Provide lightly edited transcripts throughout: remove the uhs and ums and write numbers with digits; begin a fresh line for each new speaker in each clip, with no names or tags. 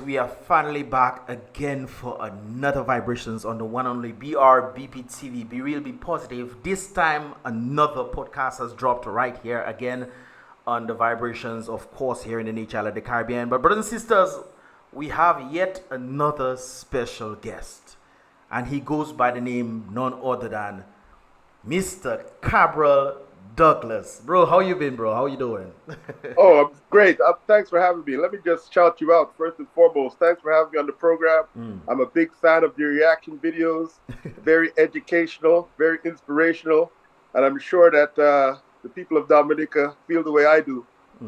We are finally back again for another vibrations on the one only Brbptv. Be real, be positive. This time another podcast has dropped right here again on the vibrations, of course, here in the nature of the Caribbean. But brothers and sisters, we have yet another special guest, and he goes by the name none other than Mr. Cabral Douglas. Bro, how you been, bro? How you doing?
Oh, I'm great. Thanks for having me. Let me just shout you out first and foremost. Thanks for having me on the program. I'm a big fan of your reaction videos. Very educational, very inspirational, and I'm sure that the people of Dominica feel the way I do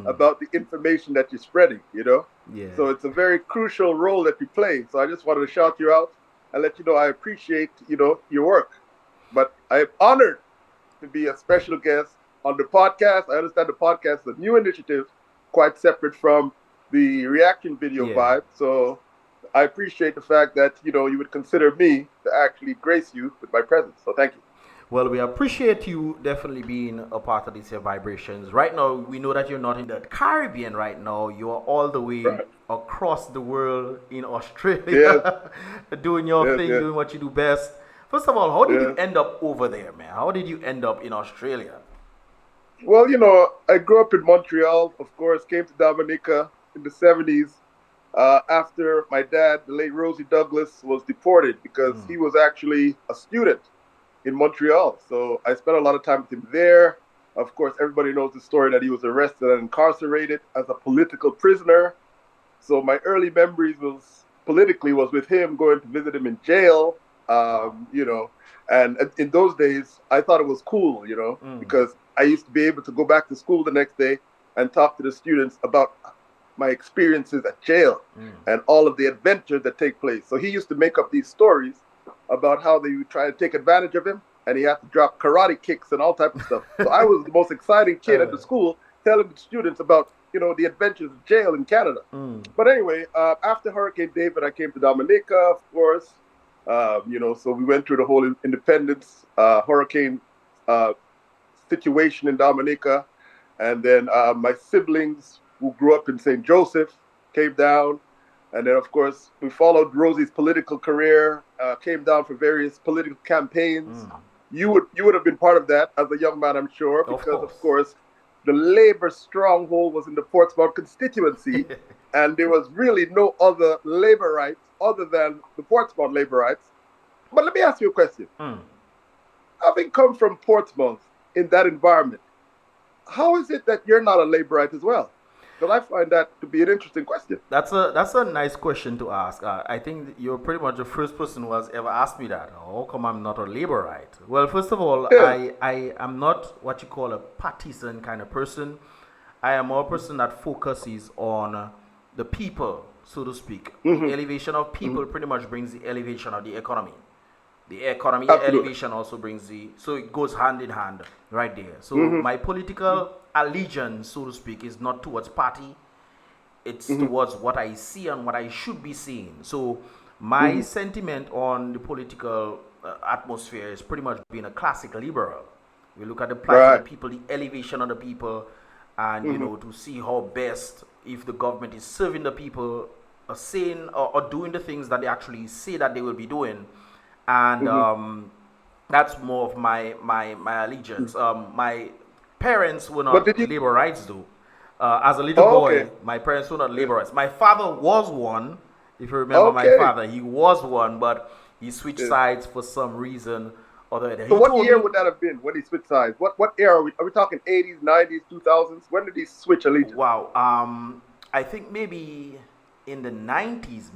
about the information that you're spreading.
Yeah.
So it's a very crucial role that you play. So I just wanted to shout you out and let you know I appreciate your work. But I am honored to be a special guest on the podcast. I understand the podcast is a new initiative, quite separate from the reaction video vibe. So I appreciate the fact that you would consider me to actually grace you with my presence. So thank you.
Well, we appreciate you definitely being a part of these here vibrations. Right now, we know that you're not in the Caribbean right now. You are all the way across the world in Australia, doing your thing, doing what you do best. First of all, how did you end up over there, man? How did you end up in Australia?
Well, I grew up in Montreal, of course, came to Dominica in the 70s after my dad, the late Rosie Douglas, was deported because he was actually a student in Montreal. So I spent a lot of time with him there. Of course, everybody knows the story that he was arrested and incarcerated as a political prisoner. So my early memories was with him, going to visit him in jail. And in those days, I thought it was cool, because I used to be able to go back to school the next day and talk to the students about my experiences at jail and all of the adventures that take place. So he used to make up these stories about how they would try to take advantage of him, and he had to drop karate kicks and all type of stuff. So I was the most exciting kid at the school, telling the students about the adventures of jail in Canada. But anyway, after Hurricane David, I came to Dominica, of course. So we went through the whole independence, hurricane situation in Dominica. And then my siblings who grew up in St. Joseph came down. And then, of course, we followed Rosie's political career, came down for various political campaigns. You would have been part of that as a young man, I'm sure, because, of course, the Labour stronghold was in the Portsmouth constituency, and there was really no other Labourites other than the Portsmouth Labourites. But let me ask you a question. Having come from Portsmouth in that environment, how is it that you're not a Labourite as well? Because I find that to be an interesting question.
That's a nice question to ask. I think you're pretty much the first person who has ever asked me that. How come I'm not a Labourite? Well, first of all, I am not what you call a partisan kind of person. I am more a person that focuses on the people, so to speak. The elevation of people pretty much brings the elevation of the economy. The economy elevation also brings so it goes hand in hand right there. So my political allegiance, so to speak, is not towards party. It's towards what I see and what I should be seeing. So my sentiment on the political atmosphere is pretty much being a classic liberal. We look at the plight of the people, the elevation of the people, and to see how best, if the government is serving the people, saying or doing the things that they actually say that they will be doing. And that's more of my allegiance. My parents were not Labourites, though. As a little boy, my parents were not Labourites. My father was one. If you remember my father, he was one, but he switched sides for some reason or the other.
So what year would that have been when he switched sides? What era? Are we talking 80s, 90s, 2000s? When did he switch allegiance?
Wow. I think maybe in the 90s,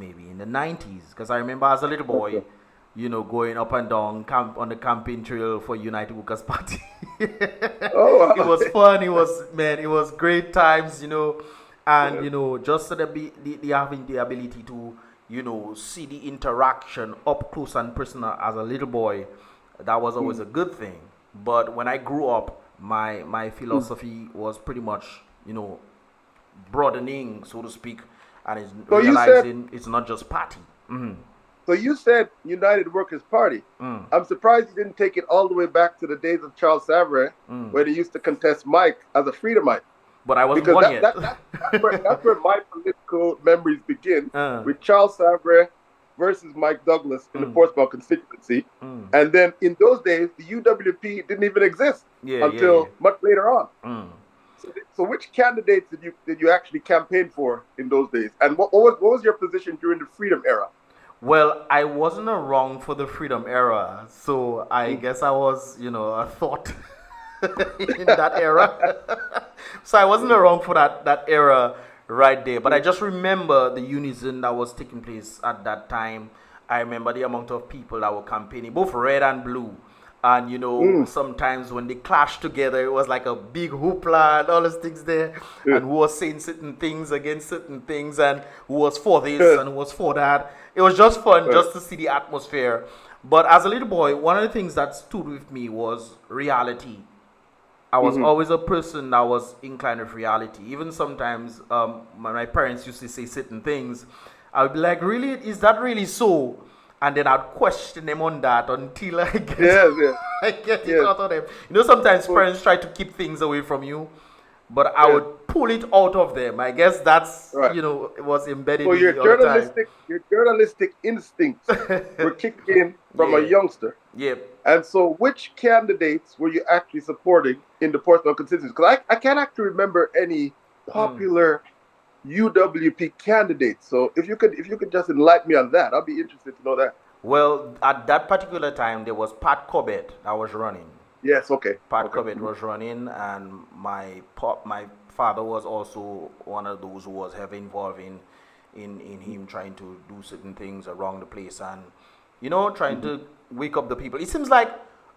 because I remember as a little boy, going up and down on the campaign trail for United Workers' Party.
Wow.
It was fun. It was great times, and just having the ability to, see the interaction up close and personal as a little boy, that was always a good thing. But when I grew up, my philosophy was pretty much, broadening, so to speak, and it's realizing it's not just party.
So you said United Workers' Party. I'm surprised you didn't take it all the way back to the days of Charles Savary, where they used to contest Mike as a Freedomite.
But I wasn't
because
born yet.
that's where my political memories begin, with Charles Savre versus Mike Douglas in the Portsmouth constituency. And then in those days, the UWP didn't even exist until much later on. So which candidates did you actually campaign for in those days? And what was your position during the Freedom era?
Well, I wasn't around for the Freedom era, so I guess I was, a thought in that era. So I wasn't around for that era right there. But I just remember the unison that was taking place at that time. I remember the amount of people that were campaigning, both red and blue. And, sometimes when they clashed together, it was like a big hoopla and all those things there. And who was saying certain things against certain things, and who was for this and who was for that. It was just fun just to see the atmosphere. But as a little boy, one of the things that stood with me was reality. I was always a person that was inclined with reality. Even sometimes my parents used to say certain things. I would be like, really? Is that really so? And then I'd question them on that until I get, I get it out of them. Sometimes parents try to keep things away from you, but I would pull it out of them. I guess that's, it was embedded in
your
me all the time.
Your journalistic instincts were kicking in from a youngster.
Yep.
And so which candidates were you actually supporting in the Portsmouth constituency? Because I can't actually remember any popular UWP candidates. So if you could just enlighten me on that, I'd be interested to know that.
Well, at that particular time, there was Pat Corbett that was running.
Yes, okay.
Pat Corbett was running, and my father was also one of those who was heavily involved in him trying to do certain things around the place and, trying to wake up the people. It seems like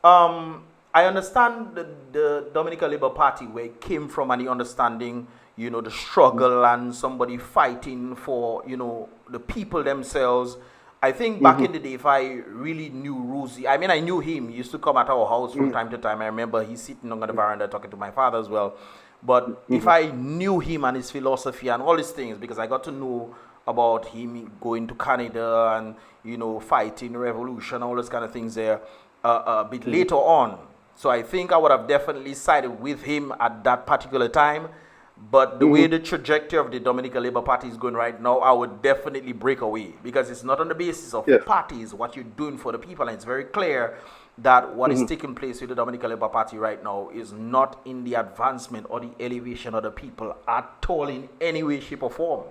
I understand the Dominican Labour Party, where it came from, and the understanding, the struggle and somebody fighting for, the people themselves. I think back in the day, if I really knew Rosie, I mean, I knew him. He used to come at our house from time to time. I remember he's sitting on the veranda talking to my father as well. But if I knew him and his philosophy and all these things, because I got to know about him going to Canada and, fighting revolution, all those kind of things there a bit later on. So I think I would have definitely sided with him at that particular time. But the way the trajectory of the Dominican Labour Party is going right now, I would definitely break away, because it's not on the basis of parties, what you're doing for the people. And it's very clear that what is taking place with the Dominican Labour Party right now is not in the advancement or the elevation of the people at all in any way, shape, or form.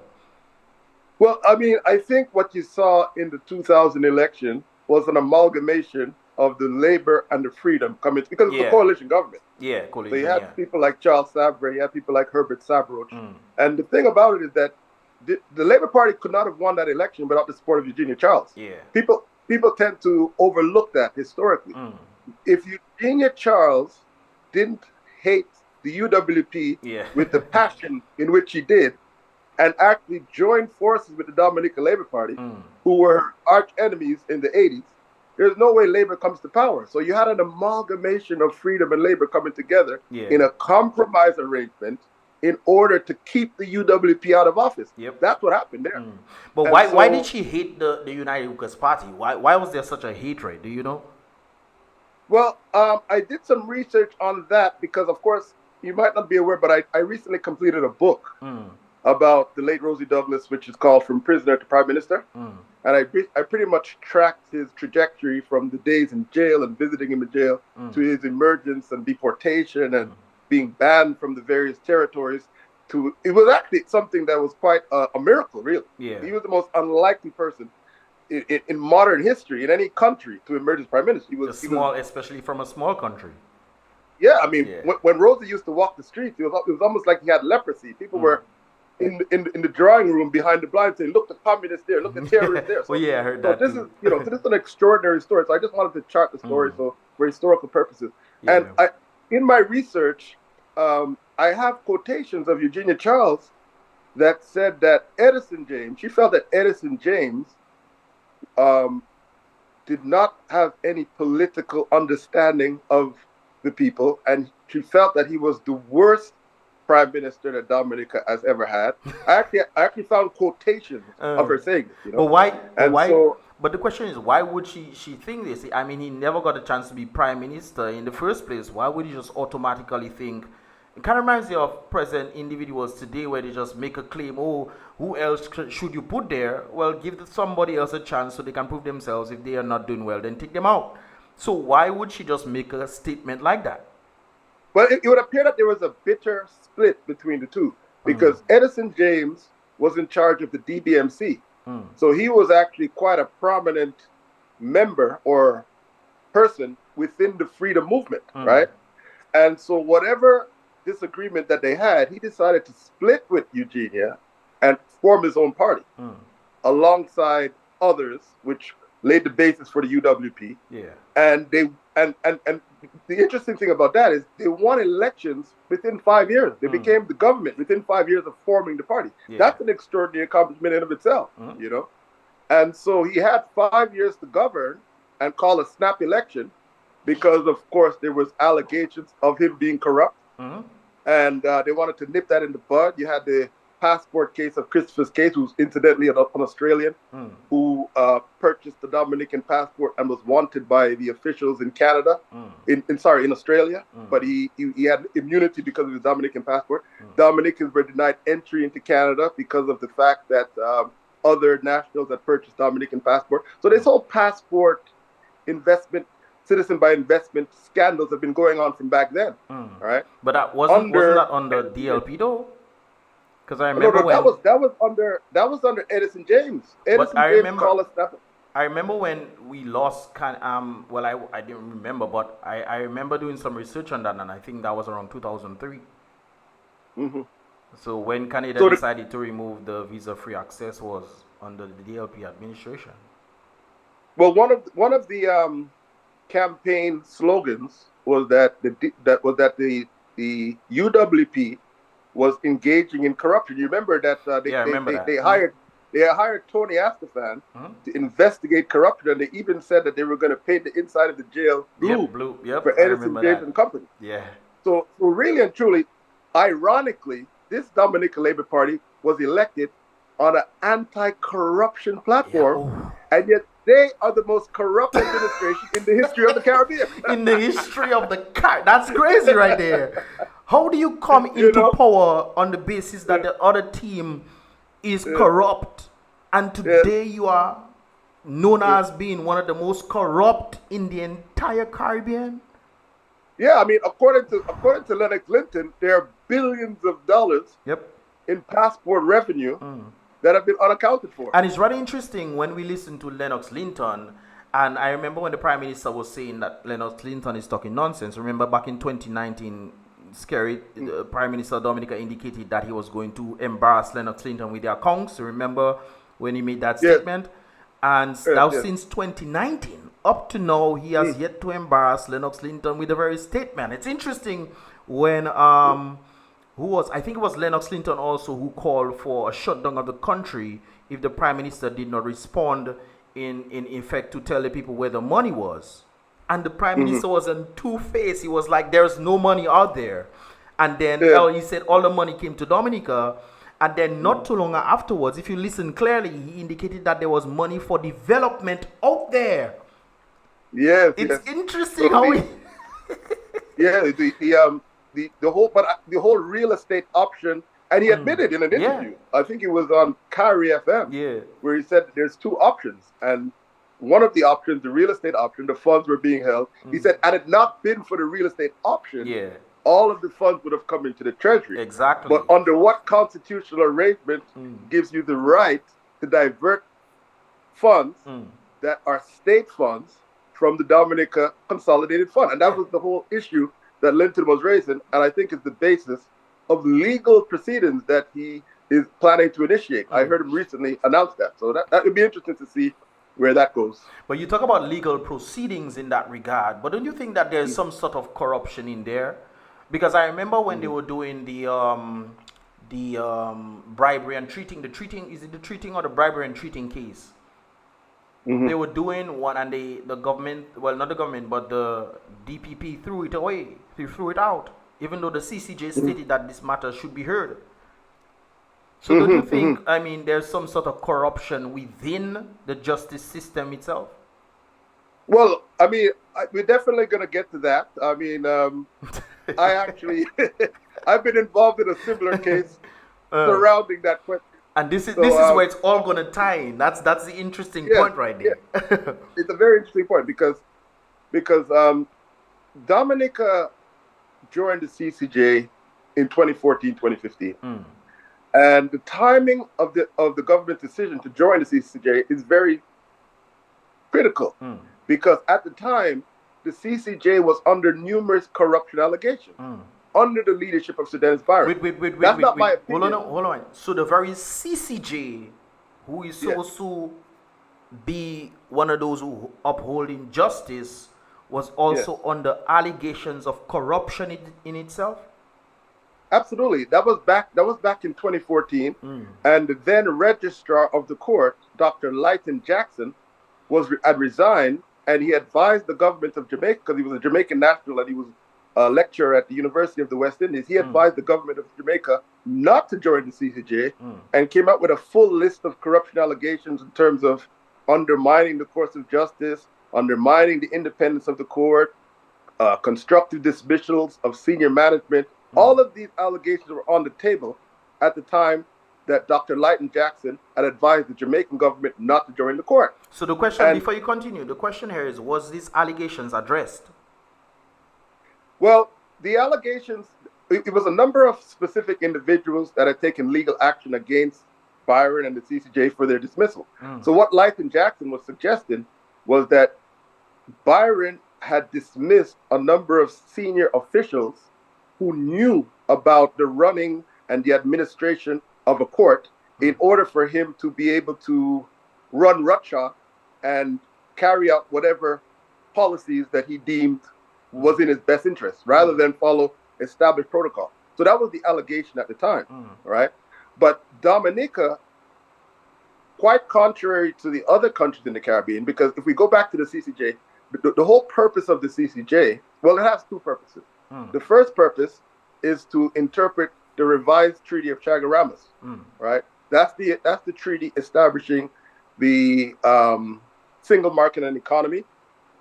Well, I mean, I think what you saw in the 2000 election was an amalgamation of the Labour and the Freedom coming, because it's a coalition government.
Yeah, coalition.
So you had people like Charles Savre, you had people like Herbert Savroch. And the thing about it is that the Labour Party could not have won that election without the support of Eugenia Charles.
Yeah.
People tend to overlook that historically. If Eugenia Charles didn't hate the UWP with the passion in which she did, and actually joined forces with the Dominican Labour Party, who were arch enemies in the 80s, there's no way Labour comes to power. So you had an amalgamation of Freedom and Labour coming together in a compromise arrangement in order to keep the UWP out of office. That's what happened there.
But why did she hate the United Workers' Party? Why was there such a hatred? Do you know?
Well, I did some research on that because, of course, you might not be aware, but I recently completed a book about the late Rosie Douglas, which is called From Prisoner to Prime Minister. And I pretty much tracked his trajectory from the days in jail and visiting him in jail to his emergence and deportation and being banned from the various territories. It was actually something that was quite a miracle, really. He was the most unlikely person in modern history, in any country, to emerge as prime minister. He was
especially from a small country.
Yeah, I mean, when Rosie used to walk the streets, it was almost like he had leprosy. People were in the drawing room behind the blind saying, "Look, the communists there, look, the terrorists there." So,
I heard that.
This is, this is an extraordinary story. So I just wanted to chart the story for historical purposes. And in my research, I have quotations of Eugenia Charles that said that she felt that Edison James did not have any political understanding of the people, and she felt that he was the worst prime minister that Dominica has ever had. I actually found quotations of her saying this.
But why? But the question is, why would she think this? I mean, he never got a chance to be prime minister in the first place. Why would he just automatically think, It kind of reminds me of present individuals today where they just make a claim, oh, who else should you put there? Well, give somebody else a chance so they can prove themselves. If they are not doing well, then take them out. So why would she just make a statement like that?
Well, it would appear that there was a bitter split between the two because Edison James was in charge of the DBMC. So he was actually quite a prominent member or person within the freedom movement, right? And so whatever disagreement that they had, he decided to split with Eugenia and form his own party alongside others, which laid the basis for the UWP.
Yeah.
And they and the interesting thing about that is they won elections within 5 years. They became the government within 5 years of forming the party.
Yeah.
That's an extraordinary accomplishment in of itself, you know. And so he had 5 years to govern and call a snap election because, of course, there was allegations of him being corrupt. And they wanted to nip that in the bud. You had the passport case of Christopher's case, who's incidentally an Australian, who purchased the Dominican passport and was wanted by the officials in Canada, in Australia, but he had immunity because of his Dominican passport. Dominicans were denied entry into Canada because of the fact that other nationals had purchased Dominican passport. So this whole passport investment, citizen by investment scandals have been going on from back then, right?
But that wasn't that under DLP though? Because I remember when
that was under Edison James. Edison James called us that.
I remember when we lost. Well, I didn't remember, but I remember doing some research on that, and I think that was around 2003. So when Canada decided to remove the visa-free access was under the DLP administration.
Well, one of the campaign slogans was that the UWP was engaging in corruption. You remember that they hired Tony Astafan to investigate corruption, and they even said that they were going to paint the inside of the jail blue for Edison James and Company.
Yeah.
So really and truly, ironically, this Dominican Labour Party was elected on an anti-corruption platform, and yet they are the most corrupt administration in the history of the Caribbean.
In the history of the that's crazy right there. How do you come into power on the basis that the other team is corrupt, and today you are known as being one of the most corrupt in the entire Caribbean?
Yeah, I mean, according to Lennox Linton, there are billions of dollars in passport revenue that have been unaccounted for.
And it's really interesting when we listen to Lennox Linton, and I remember when the Prime Minister was saying that Lennox Linton is talking nonsense. Remember back in 2019, the Prime Minister of Dominica indicated that he was going to embarrass Lennox Linton with their accounts. Remember when he made that statement? And now since 2019, up to now, he has yet to embarrass Lennox Linton with the very statement. It's interesting when I think it was Lennox Linton also who called for a shutdown of the country if the Prime Minister did not respond in effect to tell the people where the money was. And the Prime Minister was on two-faced. He was like, there's no money out there. And then he said all the money came to Dominica. And then not too long afterwards, if you listen clearly, he indicated that there was money for development out there.
Yes.
It's interesting how we...
the whole real estate option, and he admitted in an interview, I think it was on Kyrie FM, where he said there's two options, and one of the options, the real estate option, the funds were being held. He said, had it not been for the real estate option, all of the funds would have come into the treasury.
Exactly.
But under what constitutional arrangement gives you the right to divert funds that are state funds from the Dominica Consolidated Fund? And that was the whole issue that Linton was raising, and I think is the basis of legal proceedings that he is planning to initiate. I heard him recently announce that. So that would be interesting to see where that goes.
But you talk about legal proceedings in that regard, but don't you think that there's some sort of corruption in there? Because I remember when they were doing the bribery and treating, is it the treating or the bribery and treating case? They were doing one, and the government, well, not the government, but the DPP threw it away. They threw it out, even though the CCJ stated that this matter should be heard. So don't you think, I mean, there's some sort of corruption within the justice system itself?
Well, I mean, we're definitely going to get to that. I mean, I actually, I've been involved in a similar case surrounding that question.
And this is
So,
where it's all gonna tie in. That's the interesting
yes,
point right
yes,
there.
it's a very interesting point because Dominica joined the CCJ in 2014, 2015. And the timing of the government's decision to join the CCJ is very critical because at the time, the CCJ was under numerous corruption allegations under the leadership of Sir Dennis Byron.
Wait.
That's not my opinion.
Hold on. So the very CCJ, who is supposed to be one of those who upholding justice, was also under allegations of corruption in itself?
Absolutely. That was back in 2014. And the then registrar of the court, Dr. Lighton Jackson, had resigned, and he advised the government of Jamaica, because he was a Jamaican national and he was a lecturer at the University of the West Indies. He advised the government of Jamaica not to join the CCJ and came out with a full list of corruption allegations in terms of undermining the course of justice, undermining the independence of the court, constructive dismissals of senior management. All of these allegations were on the table at the time that Dr. Lighton Jackson had advised the Jamaican government not to join the court.
So the question, before you continue, the question here is, was these allegations addressed?
Well, the allegations, it was a number of specific individuals that had taken legal action against Byron and the CCJ for their dismissal. So what Lighton Jackson was suggesting was that Byron had dismissed a number of senior officials who knew about the running and the administration of a court in order for him to be able to run roughshod and carry out whatever policies that he deemed was in his best interest, rather than follow established protocol. So that was the allegation at the time, right? But Dominica, quite contrary to the other countries in the Caribbean, because if we go back to the CCJ, the whole purpose of the CCJ, well, it has two purposes. The first purpose is to interpret the revised Treaty of Chaguaramas, right? That's the treaty establishing the single market and economy,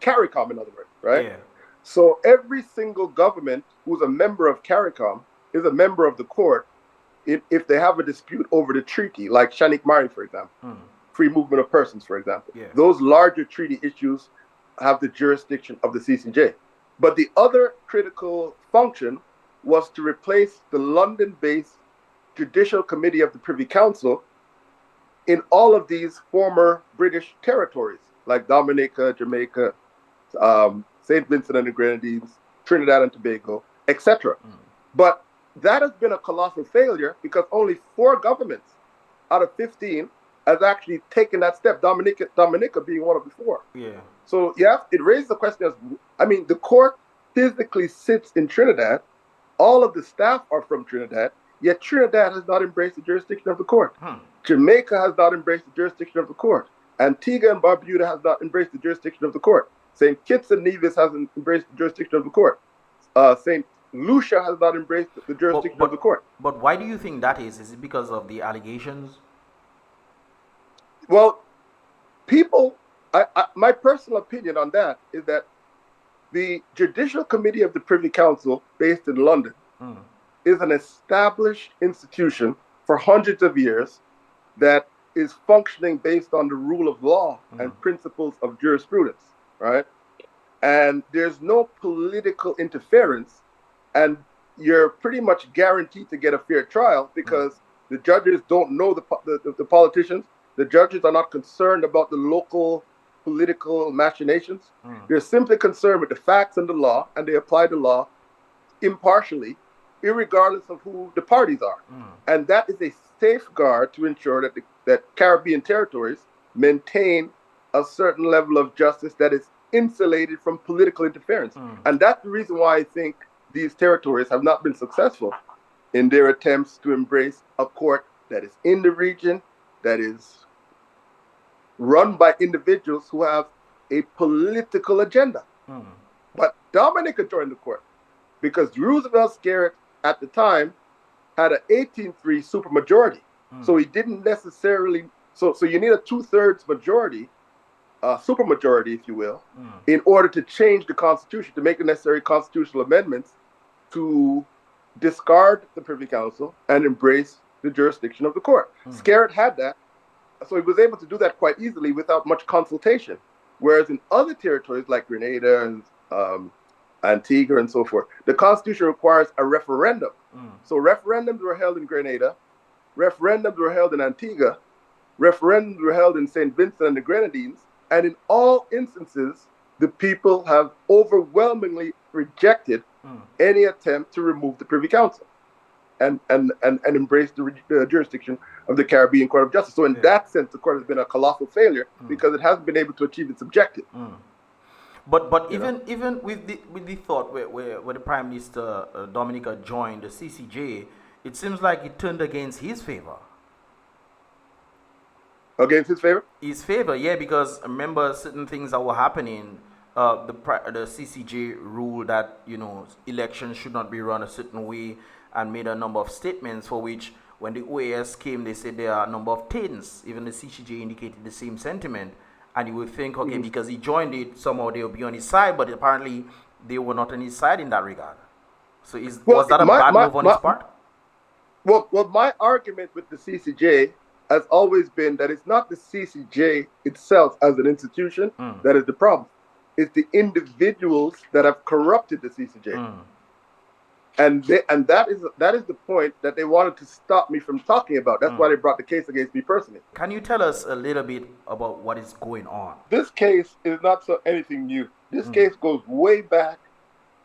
CARICOM in other words, right?
Yeah.
So every single government who's a member of CARICOM is a member of the court if they have a dispute over the treaty, like Shanik Mari, for example, free movement of persons, for example.
Yeah.
Those larger treaty issues have the jurisdiction of the CCJ. But the other critical function was to replace the London-based Judicial Committee of the Privy Council in all of these former British territories, like Dominica, Jamaica, St. Vincent and the Grenadines, Trinidad and Tobago, etc. But that has been a colossal failure because only 4 governments out of 15 has actually taken that step, Dominica being one of the 4.
Yeah.
So it raises the question as, the court physically sits in Trinidad. All of the staff are from Trinidad, yet Trinidad has not embraced the jurisdiction of the court. Jamaica has not embraced the jurisdiction of the court. Antigua and Barbuda has not embraced the jurisdiction of the court. St. Kitts and Nevis hasn't embraced the jurisdiction of the court. St. Lucia has not embraced the jurisdiction of the court.
But why do you think that is? Is it because of the allegations?
Well, my personal opinion on that is that the Judicial Committee of the Privy Council, based in London, is an established institution for hundreds of years that is functioning based on the rule of law and principles of jurisprudence, right? And there's no political interference, and you're pretty much guaranteed to get a fair trial because the judges don't know the politicians. The judges are not concerned about the local political machinations. They're simply concerned with the facts and the law, and they apply the law impartially, irregardless of who the parties are. And that is a safeguard to ensure that Caribbean territories maintain a certain level of justice that is insulated from political interference. And that's the reason why I think these territories have not been successful in their attempts to embrace a court that is in the region, that is run by individuals who have a political agenda. But Dominica joined the court because Roosevelt Skerritt at the time had an 18-3 supermajority. So he didn't necessarily, so you need a 2/3 majority, supermajority, if you will, in order to change the Constitution, to make the necessary constitutional amendments to discard the Privy Council and embrace the jurisdiction of the court. SKERRIT had that, so he was able to do that quite easily without much consultation. Whereas in other territories like Grenada and Antigua and so forth, the Constitution requires a referendum. So referendums were held in Grenada, referendums were held in Antigua, referendums were held in St. Vincent and the Grenadines, and in all instances, the people have overwhelmingly rejected any attempt to remove the Privy Council and embrace the jurisdiction of the Caribbean Court of Justice. So in that sense, the court has been a colossal failure because it hasn't been able to achieve its objective.
But even with the thought where the Prime Minister Dominica joined the CCJ, it seems like it turned against his favor.
Against his favor?
His favor, yeah, because remember certain things that were happening. The CCJ ruled that elections should not be run a certain way, and made a number of statements for which, when the OAS came, they said there are a number of taints. Even the CCJ indicated the same sentiment, and you would think, okay, because he joined it, somehow they will be on his side, but apparently they were not on his side in that regard. So was that a bad move on his part?
Well, my argument with the CCJ has always been that it's not the CCJ itself as an institution that is the problem. It's the individuals that have corrupted the CCJ. And that is the point that they wanted to stop me from talking about. That's why they brought the case against me personally.
Can you tell us a little bit about what is going on?
This case is not anything new. This case goes way back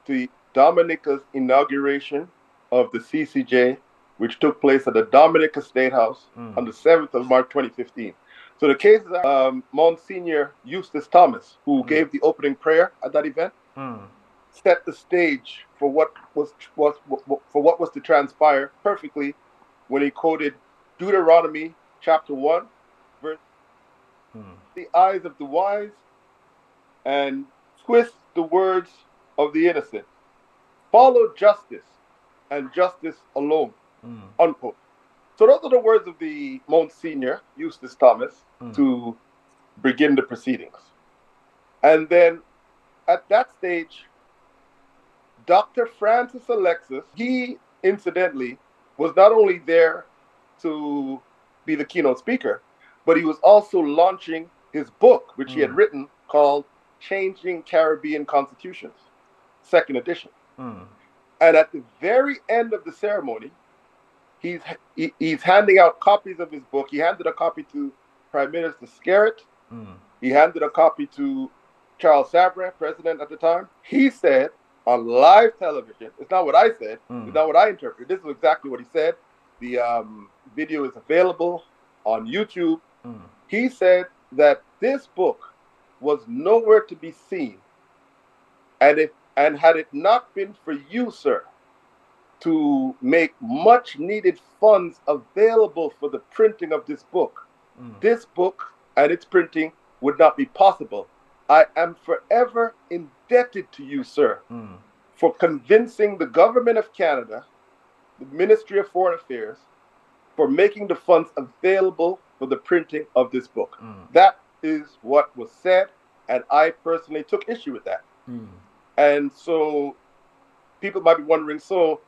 to Dominica's inauguration of the CCJ, which took place at the Dominica State House on the 7th of March 2015. So the case is Monsignor Eustace Thomas, who gave the opening prayer at that event, set the stage for what was to transpire perfectly when he quoted Deuteronomy chapter 1, verse the eyes of the wise and twist the words of the innocent. Follow justice and justice alone. Unquote. So those are the words of the Monsignor Eustace Thomas to begin the proceedings. And then at that stage, Dr. Francis Alexis, he incidentally was not only there to be the keynote speaker, but he was also launching his book, which he had written, called Changing Caribbean Constitutions, 2nd edition. And at the very end of the ceremony, he's handing out copies of his book. He handed a copy to Prime Minister SKERRIT. He handed a copy to Charles Sabre, president at the time. He said on live television, it's not what I said, it's not what I interpreted. This is exactly what he said. The video is available on YouTube. He said that this book was nowhere to be seen. And had it not been for you, sir, to make much needed funds available for the printing of this book and its printing would not be possible. I am forever indebted to you, sir, for convincing the government of Canada, the Ministry of Foreign Affairs, for making the funds available for the printing of this book. That is what was said, and I personally took issue with that. And so people might be wondering, so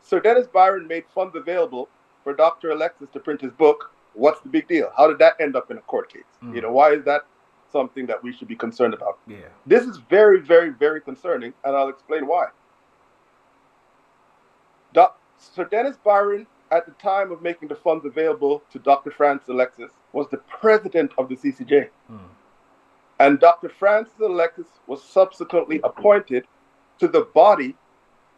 Sir Dennis Byron made funds available for Dr. Alexis to print his book. What's the big deal? How did that end up in a court case? Why is that something that we should be concerned about? This is very, very, very concerning, and I'll explain why. Sir Dennis Byron, at the time of making the funds available to Dr. Francis Alexis, was the president of the CCJ. And Dr. Francis Alexis was subsequently appointed to the body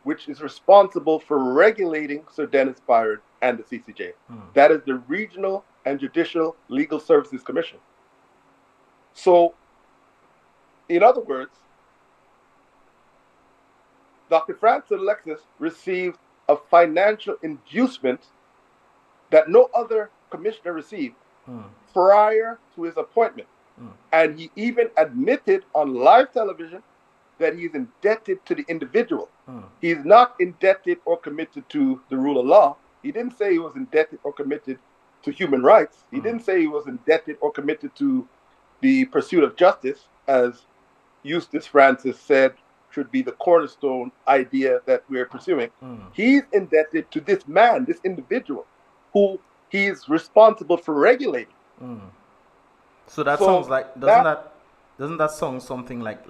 which is responsible for regulating Sir Dennis Byron and the CCJ. That is the Regional and Judicial Legal Services Commission. So, in other words, Dr. Francis Alexis received a financial inducement that no other commissioner received prior to his appointment. And he even admitted on live television that he's indebted to the individual. He's not indebted or committed to the rule of law. He didn't say he was indebted or committed to human rights. He didn't say he was indebted or committed to the pursuit of justice, as Eustace Francis said should be the cornerstone idea that we're pursuing. He's indebted to this man, this individual, who he's responsible for regulating.
So that sounds like doesn't that sound something like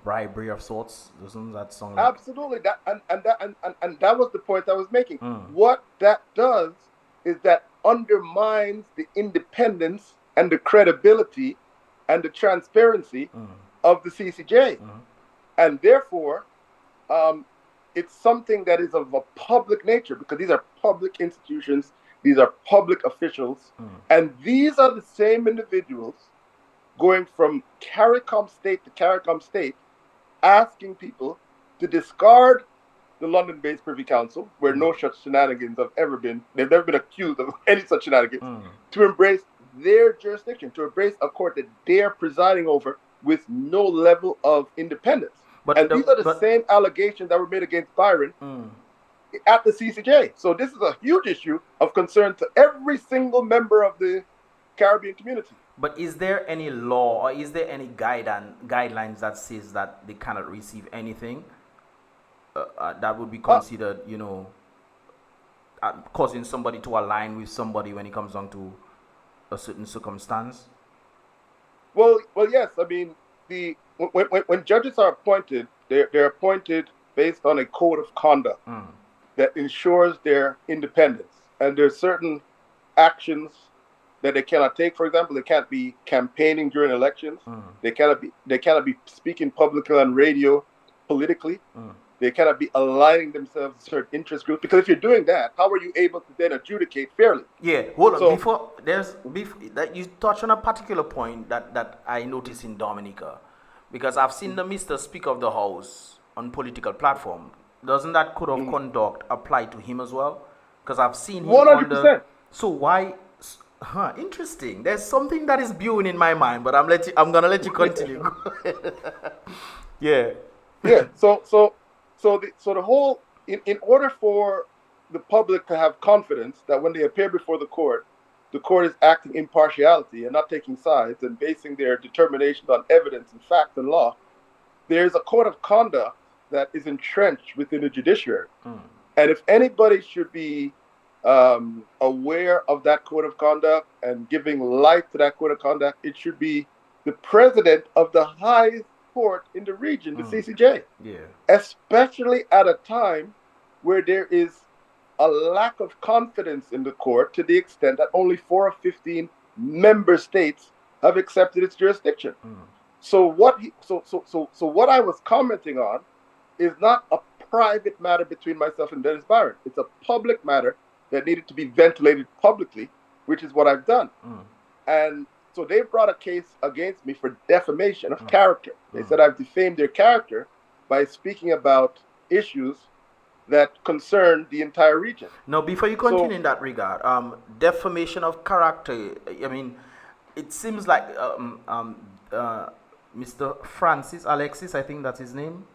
bribery of sorts? Doesn't that sound like
absolutely that and that was the point I was making. What that does is that undermines the independence and the credibility and the transparency of the CCJ. And therefore, it's something that is of a public nature, because these are public institutions, these are public officials, and these are the same individuals going from CARICOM state to CARICOM state, asking people to discard the London-based Privy Council, where no such shenanigans have ever been, they've never been accused of any such shenanigans, to embrace their jurisdiction, to embrace a court that they're presiding over with no level of independence. And these are the same allegations that were made against Byron at the CCJ. So this is a huge issue of concern to every single member of the Caribbean community.
But is there any law or is there any guidelines that says that they cannot receive anything that would be considered, causing somebody to align with somebody when it comes down to a certain circumstance?
Well, yes. I mean, when judges are appointed, they're appointed based on a code of conduct that ensures their independence. And there's certain actions that they cannot take. For example, they can't be campaigning during elections. They cannot be speaking publicly on radio politically. They cannot be aligning themselves with certain interest groups, because if you're doing that, how are you able to then adjudicate fairly?
Yeah, hold on. Before that, you touch on a particular point that I noticed in Dominica, because I've seen the Mr. Speaker of the House on political platform. Doesn't that code of conduct apply to him as well? Because I've seen him
100%.
So why? Interesting. There's something that is brewing in my mind, but I'm gonna let you continue. Yeah.
Yeah. So the whole, in order for the public to have confidence that when they appear before the court is acting impartiality and not taking sides and basing their determinations on evidence and fact and law, there's a code of conduct that is entrenched within the judiciary. And if anybody should be aware of that code of conduct and giving life to that code of conduct, it should be the president of the highest court in the region, the CCJ. Yeah. Especially at a time where there is a lack of confidence in the court, to the extent that only 4 of 15 member states have accepted its jurisdiction. So what I was commenting on is not a private matter between myself and Dennis Byron. It's a public matter that needed to be ventilated publicly, which is what I've done. And so they brought a case against me for defamation of character. They said I've defamed their character by speaking about issues that concern the entire region.
Now, before you continue in that regard, defamation of character, I mean, it seems like Mr. Alexis, I think that's his name.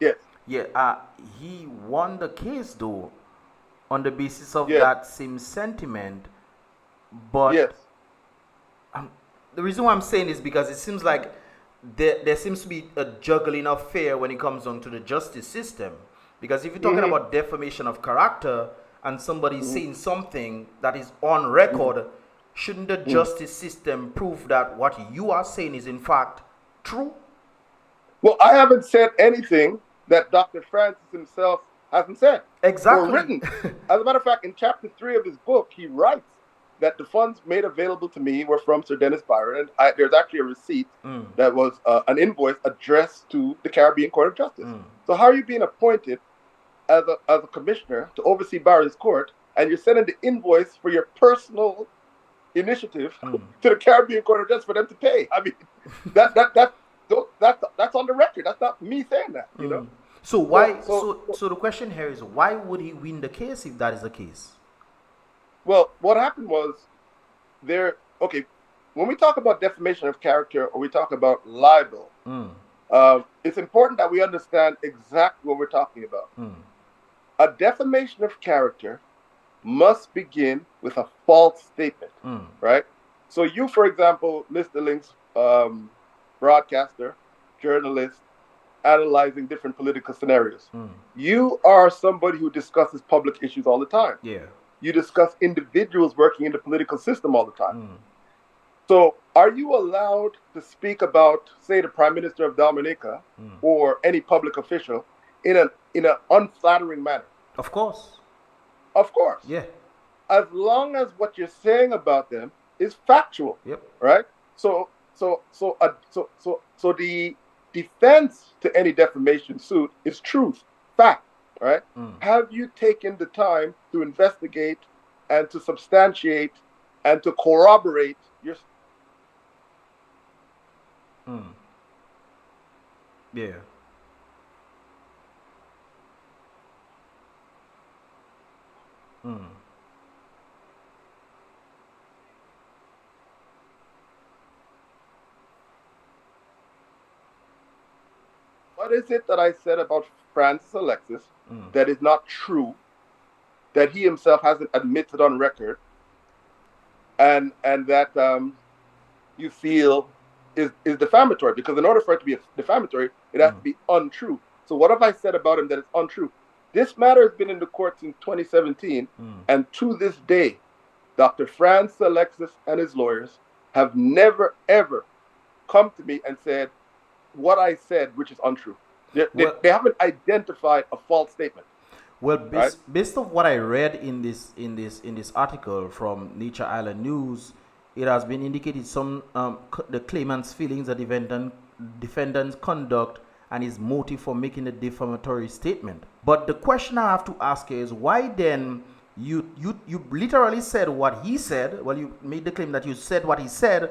Yes.
Yeah, he won the case, though, on the basis of that same sentiment. But
yes.
The reason why I'm saying is because it seems like there seems to be a juggling affair when it comes down to the justice system. Because if you're talking about defamation of character and somebody saying something that is on record, shouldn't the justice system prove that what you are saying is in fact true?
Well, I haven't said anything that Dr. Francis himself hasn't said.
Exactly.
Or written. As a matter of fact, in chapter 3 of his book, he writes that the funds made available to me were from Sir Dennis Byron. And there's actually a receipt that was an invoice addressed to the Caribbean Court of Justice. So how are you being appointed as a commissioner to oversee Byron's court, and you're sending the invoice for your personal initiative to the Caribbean Court of Justice for them to pay? I mean, that's on the record. That's not me saying that, you know.
So why? So the question here is, why would he win the case if that is the case?
Well, what happened was when we talk about defamation of character or we talk about libel, it's important that we understand exactly what we're talking about. A defamation of character must begin with a false statement, right? So you, for example, Mystelics, broadcaster, journalist, analyzing different political scenarios. You are somebody who discusses public issues all the time.
Yeah.
You discuss individuals working in the political system all the time. So are you allowed to speak about, say, the Prime Minister of Dominica or any public official in an unflattering manner?
Of course.
Of course.
Yeah.
As long as what you're saying about them is factual.
Yep.
Right? So the defense to any defamation suit is truth, fact, right? Have you taken the time to investigate and to substantiate and to corroborate your...
Yeah.
What is it that I said about Francis Alexis that is not true, that he himself hasn't admitted on record, and that you feel is defamatory? Because in order for it to be defamatory, it has to be untrue. So what have I said about him that is untrue? This matter has been in the court since 2017, and to this day, Dr. Francis Alexis and his lawyers have never, ever come to me and said what I said, which is untrue. They haven't identified a false statement.
Well, based on what I read in this article from Nature Island News, it has been indicated some the claimant's feelings, the defendant's conduct, and his motive for making a defamatory statement. But the question I have to ask is, why then you literally said what he said? Well, you made the claim that you said what he said,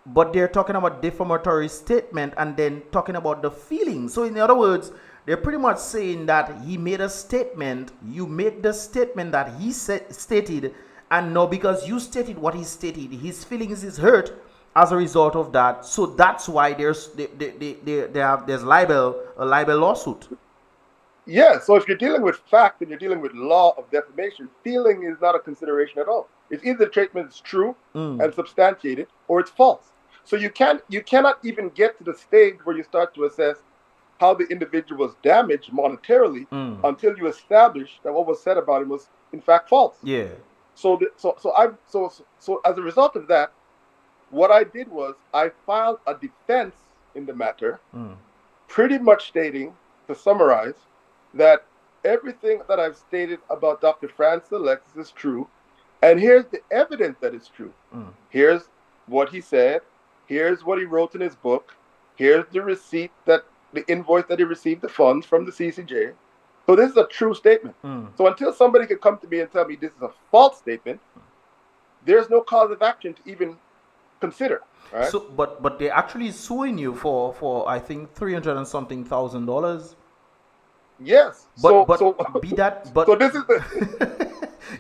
but they're talking about defamatory statement and then talking about the feelings. So in other words, they're pretty much saying that he made a statement, you made the statement that he stated, and now because you stated what he stated, his feelings is hurt as a result of that. So that's why there's a libel lawsuit.
Yeah, so if you're dealing with fact and you're dealing with law of defamation, feeling is not a consideration at all. It's either the statement is true and substantiated, or it's false. So you cannot even get to the stage where you start to assess how the individual was damaged monetarily until you establish that what was said about him was in fact false.
Yeah.
So as a result of that, what I did was I filed a defense in the matter, pretty much stating, to summarize, that everything that I've stated about Dr. Francis Alexis is true, and here's the evidence that it's true. Here's what he said. Here's what he wrote in his book. Here's the receipt, the invoice that he received the funds from the CCJ. So this is a true statement. So until somebody can come to me and tell me this is a false statement, there's no cause of action to even consider. Right?
So, but they're actually suing you for I think $300 and something thousand.
Yes.
So this is
the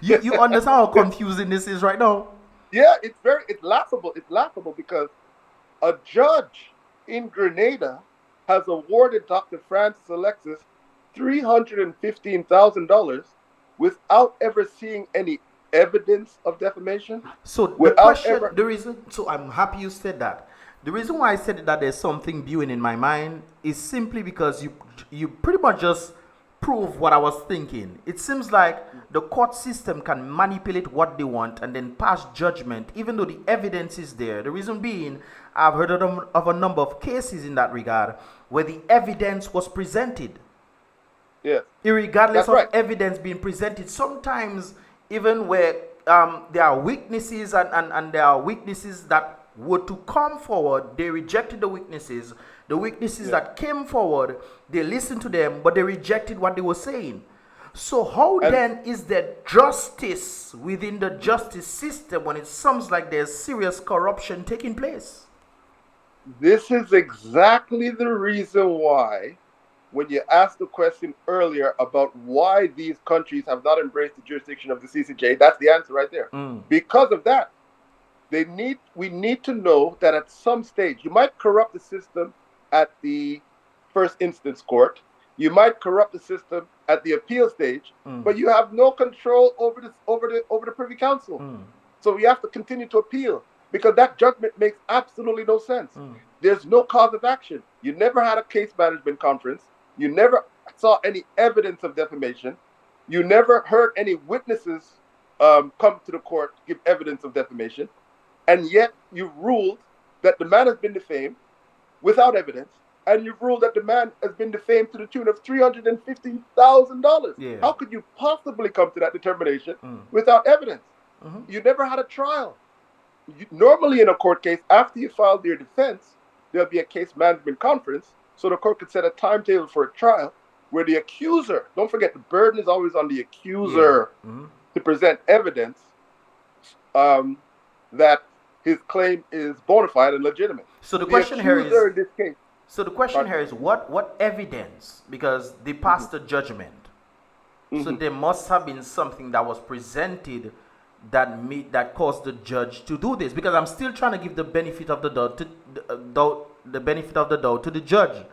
you understand how confusing this is right now?
Yeah, it's laughable. It's laughable because a judge in Grenada has awarded Dr. Francis Alexis $315,000 without ever seeing any evidence of defamation.
So the reason, so I'm happy you said that. The reason why I said that there's something brewing in my mind is simply because you pretty much just prove what I was thinking. It seems like the court system can manipulate what they want and then pass judgment, even though the evidence is there. The reason being, I've heard of a number of cases in that regard where the evidence was presented.
Yes.
Irregardless of evidence being presented, sometimes even where there are weaknesses and there are witnesses that were to come forward, they rejected the witnesses. The witnesses that came forward, they listened to them, but they rejected what they were saying. So how then is there justice within the justice system when it sounds like there's serious corruption taking place?
This is exactly the reason why, when you asked the question earlier about why these countries have not embraced the jurisdiction of the CCJ, that's the answer right there. Because of that, we need to know that at some stage, you might corrupt the system at the first instance court, you might corrupt the system at the appeal stage, but you have no control over the Privy Council. So you have to continue to appeal because that judgment makes absolutely no sense. there's no cause of action. You never had a case management conference. You never saw any evidence of defamation. You never heard any witnesses come to the court to give evidence of defamation. And yet you ruled that the man has been defamed without evidence. And you've ruled that the man has been defamed to the tune of $350,000.
Yeah.
How could you possibly come to that determination without evidence? You never had a trial. Normally in a court case, after you filed your defense, there'll be a case management conference so the court could set a timetable for a trial where the accuser, don't forget the burden is always on the accuser to present evidence that his claim is bona fide and legitimate.
So the question here is,
in this case,
so the question here is what evidence, because they passed a judgment, so there must have been something that was presented that caused the judge to do this, because I'm still trying to give the benefit of the doubt to the judge.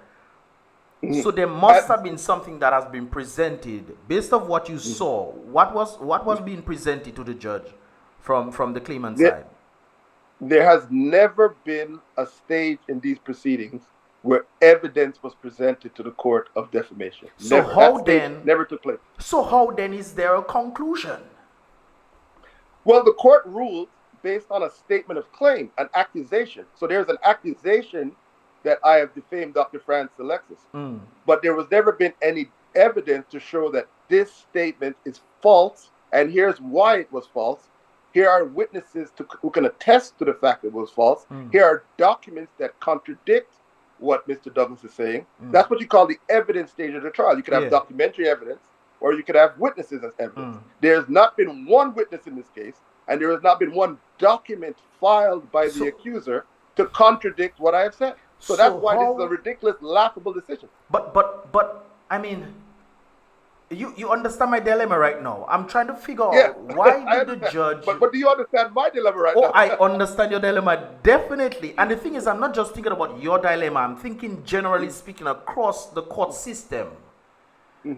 So there must have been something that has been presented based on what you saw. What was being presented to the judge from the claimant side?
There has never been a stage in these proceedings where evidence was presented to the court of defamation.
So
never took place.
So how then is there a conclusion?
Well, the court ruled based on a statement of claim, an accusation. So there's an accusation that I have defamed Dr. Francis Alexis. But there was never been any evidence to show that this statement is false, and here's why it was false. Here are witnesses who can attest to the fact it was false. Here are documents that contradict what Mr. Douglas is saying. That's what you call the evidence stage of the trial. You could have documentary evidence, or you could have witnesses as evidence. There's not been one witness in this case, and there has not been one document filed by the accuser to contradict what I have said. So that's why this is a ridiculous, laughable decision.
But I mean, you understand my dilemma right now. I'm trying to figure out why did the judge...
But do you understand my dilemma right now?
I understand your dilemma, definitely. And the thing is, I'm not just thinking about your dilemma. I'm thinking generally speaking across the court system.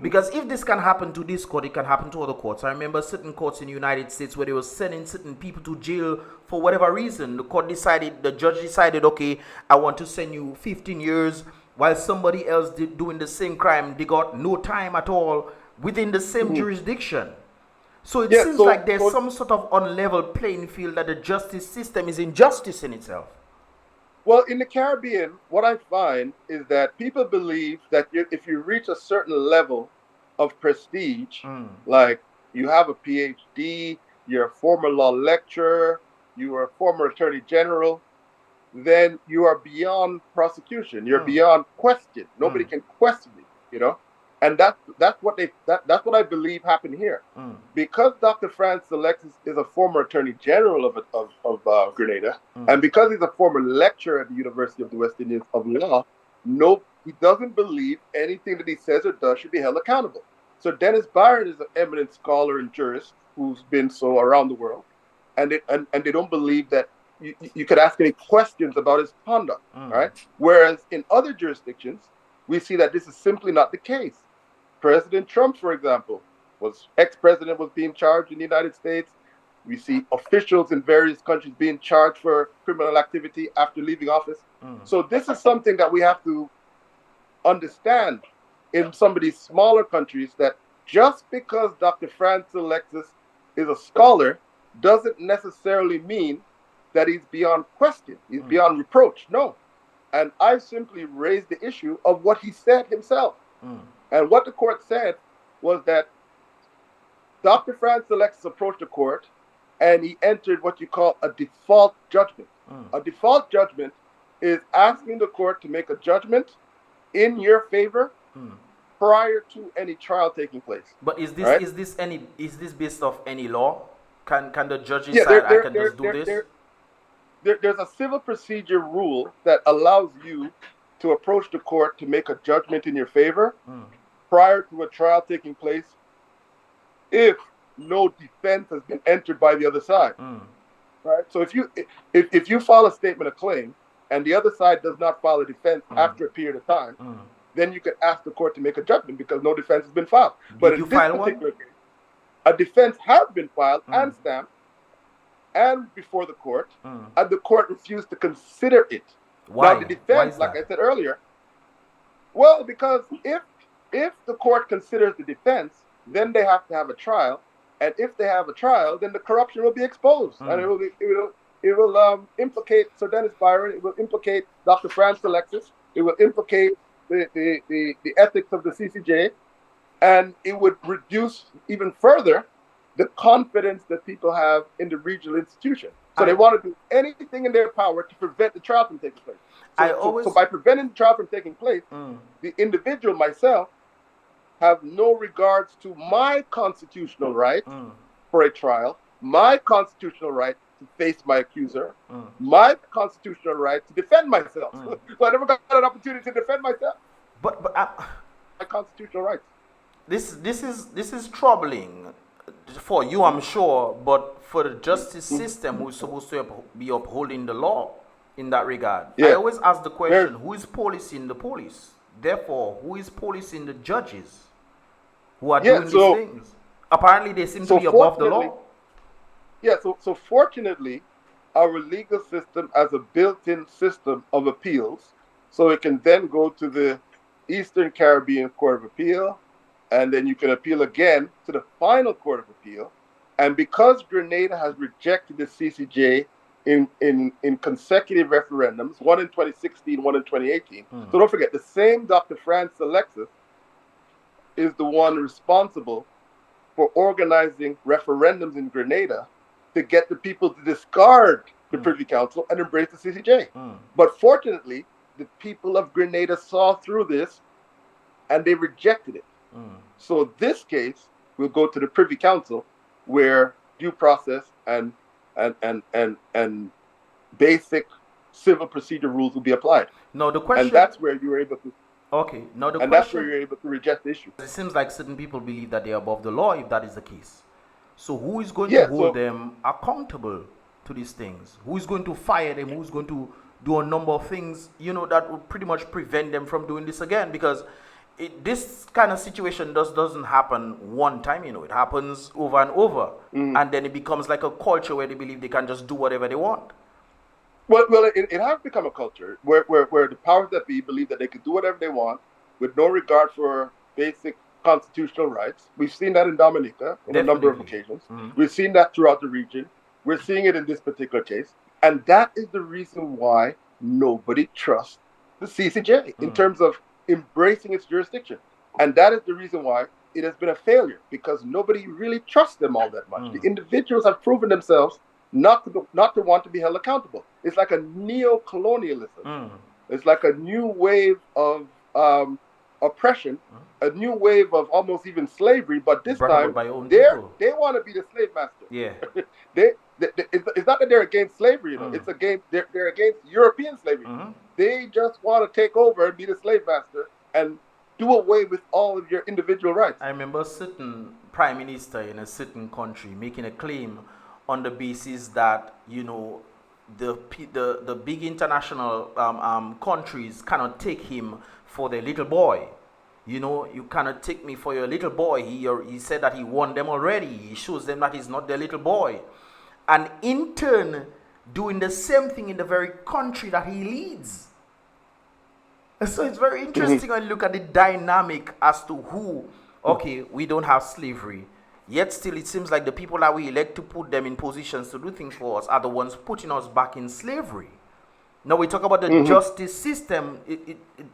Because if this can happen to this court, it can happen to other courts. I remember certain courts in the United States where they were sending certain people to jail for whatever reason. The judge decided, okay, I want to send you 15 years, while somebody else doing the same crime, they got no time at all within the same jurisdiction. So it seems like there's some sort of unlevel playing field, that the justice system is injustice in itself.
Well, in the Caribbean, what I find is that people believe that if you reach a certain level of prestige, like you have a PhD, you're a former law lecturer, you are a former attorney general, then you are beyond prosecution. You're beyond question. Nobody can question you, you know? And that's what I believe happened here. Because Dr. Francis Alexis is a former attorney general of Grenada, and because he's a former lecturer at the University of the West Indies of law, he doesn't believe anything that he says or does should be held accountable. So Dennis Byron is an eminent scholar and jurist who's been so around the world, and they don't believe that you could ask any questions about his conduct, right? Whereas in other jurisdictions, we see that this is simply not the case. President Trump, for example, ex-president was being charged in the United States. We see officials in various countries being charged for criminal activity after leaving office. So this is something that we have to understand in some of these smaller countries, that just because Dr. Francis Alexis is a scholar doesn't necessarily mean that he's beyond question, he's beyond reproach. No. And I simply raised the issue of what he said himself. And what the court said was that Dr. Francis Alexis approached the court and he entered what you call a default judgment. A default judgment is asking the court to make a judgment in your favor prior to any trial taking place.
But is this based off any law? Can the judge decide I can just do this?
There's a civil procedure rule that allows you to approach the court to make a judgment in your favor prior to a trial taking place if no defense has been entered by the other side. Right? So if you file a statement of claim and the other side does not file a defense after a period of time, then you could ask the court to make a judgment because no defense has been filed. But in this particular case, a defense has been filed and stamped and before the court, and the court refused to consider it. Now, the
Why? Why
defense,
is
like
that?
I said earlier, well, because if the court considers the defense, then they have to have a trial, and if they have a trial, then the corruption will be exposed, and it will implicate Sir Dennis Byron, it will implicate Dr. Franz Alexis, it will implicate the ethics of the CCJ, and it would reduce even further the confidence that people have in the regional institution. So they want to do anything in their power to prevent the trial from taking place. So by preventing the trial from taking place, the individual, myself, have no regards to my constitutional right for a trial, my constitutional right to face my accuser, my constitutional right to defend myself. So I never got an opportunity to defend myself.
But
my constitutional rights.
This is troubling for you, I'm sure, but for the justice system, who is supposed to be upholding the law in that regard. I always ask the question, who is policing the police? Therefore, who is policing the judges who are doing these things? Apparently, they seem to be above the law.
Yeah, so fortunately, our legal system has a built-in system of appeals, so it can then go to the Eastern Caribbean Court of Appeal, and then you can appeal again to the final Court of Appeal. And because Grenada has rejected the CCJ in consecutive referendums, one in 2016, one in 2018. So don't forget, the same Dr. Franz Alexis is the one responsible for organizing referendums in Grenada to get the people to discard the Privy Council and embrace the CCJ. But fortunately, the people of Grenada saw through this and they rejected it. So this case will go to the Privy Council, where due process and basic civil procedure rules will be applied.
No, the question,
and that's where you're able to.
Okay, now the
and
question,
that's where you're able to reject the issue.
It seems like certain people believe that they are above the law if that is the case. So who is going to hold them accountable to these things? Who is going to fire them? Who is going to do a number of things, that would pretty much prevent them from doing this again? Because this kind of situation doesn't happen one time, it happens over and over. And then it becomes like a culture where they believe they can just do whatever they want.
Well, it has become a culture where the powers that be believe that they can do whatever they want with no regard for basic constitutional rights. We've seen that in Dominica on a number of occasions. We've seen that throughout the region. We're seeing it in this particular case. And that is the reason why nobody trusts the CCJ in terms of embracing its jurisdiction. And that is the reason why it has been a failure, because nobody really trusts them all that much. The individuals have proven themselves not to want to be held accountable. It's like a neo-colonialism. It's like a new wave of oppression, a new wave of almost even slavery, but this time they want to be the slave master.
Yeah.
It's not that they're against slavery, it's against they're against European slavery. They just want to take over and be the slave master and do away with all of your individual rights.
I remember a certain prime minister in a certain country making a claim on the basis that the big international countries cannot take him for their little boy. You cannot take me for your little boy. He said that he won them already. He shows them that he's not their little boy. And in turn, doing the same thing in the very country that he leads. So it's very interesting when you look at the dynamic as to who, we don't have slavery. Yet still it seems like the people that we elect to put them in positions to do things for us are the ones putting us back in slavery. Now we talk about the justice system.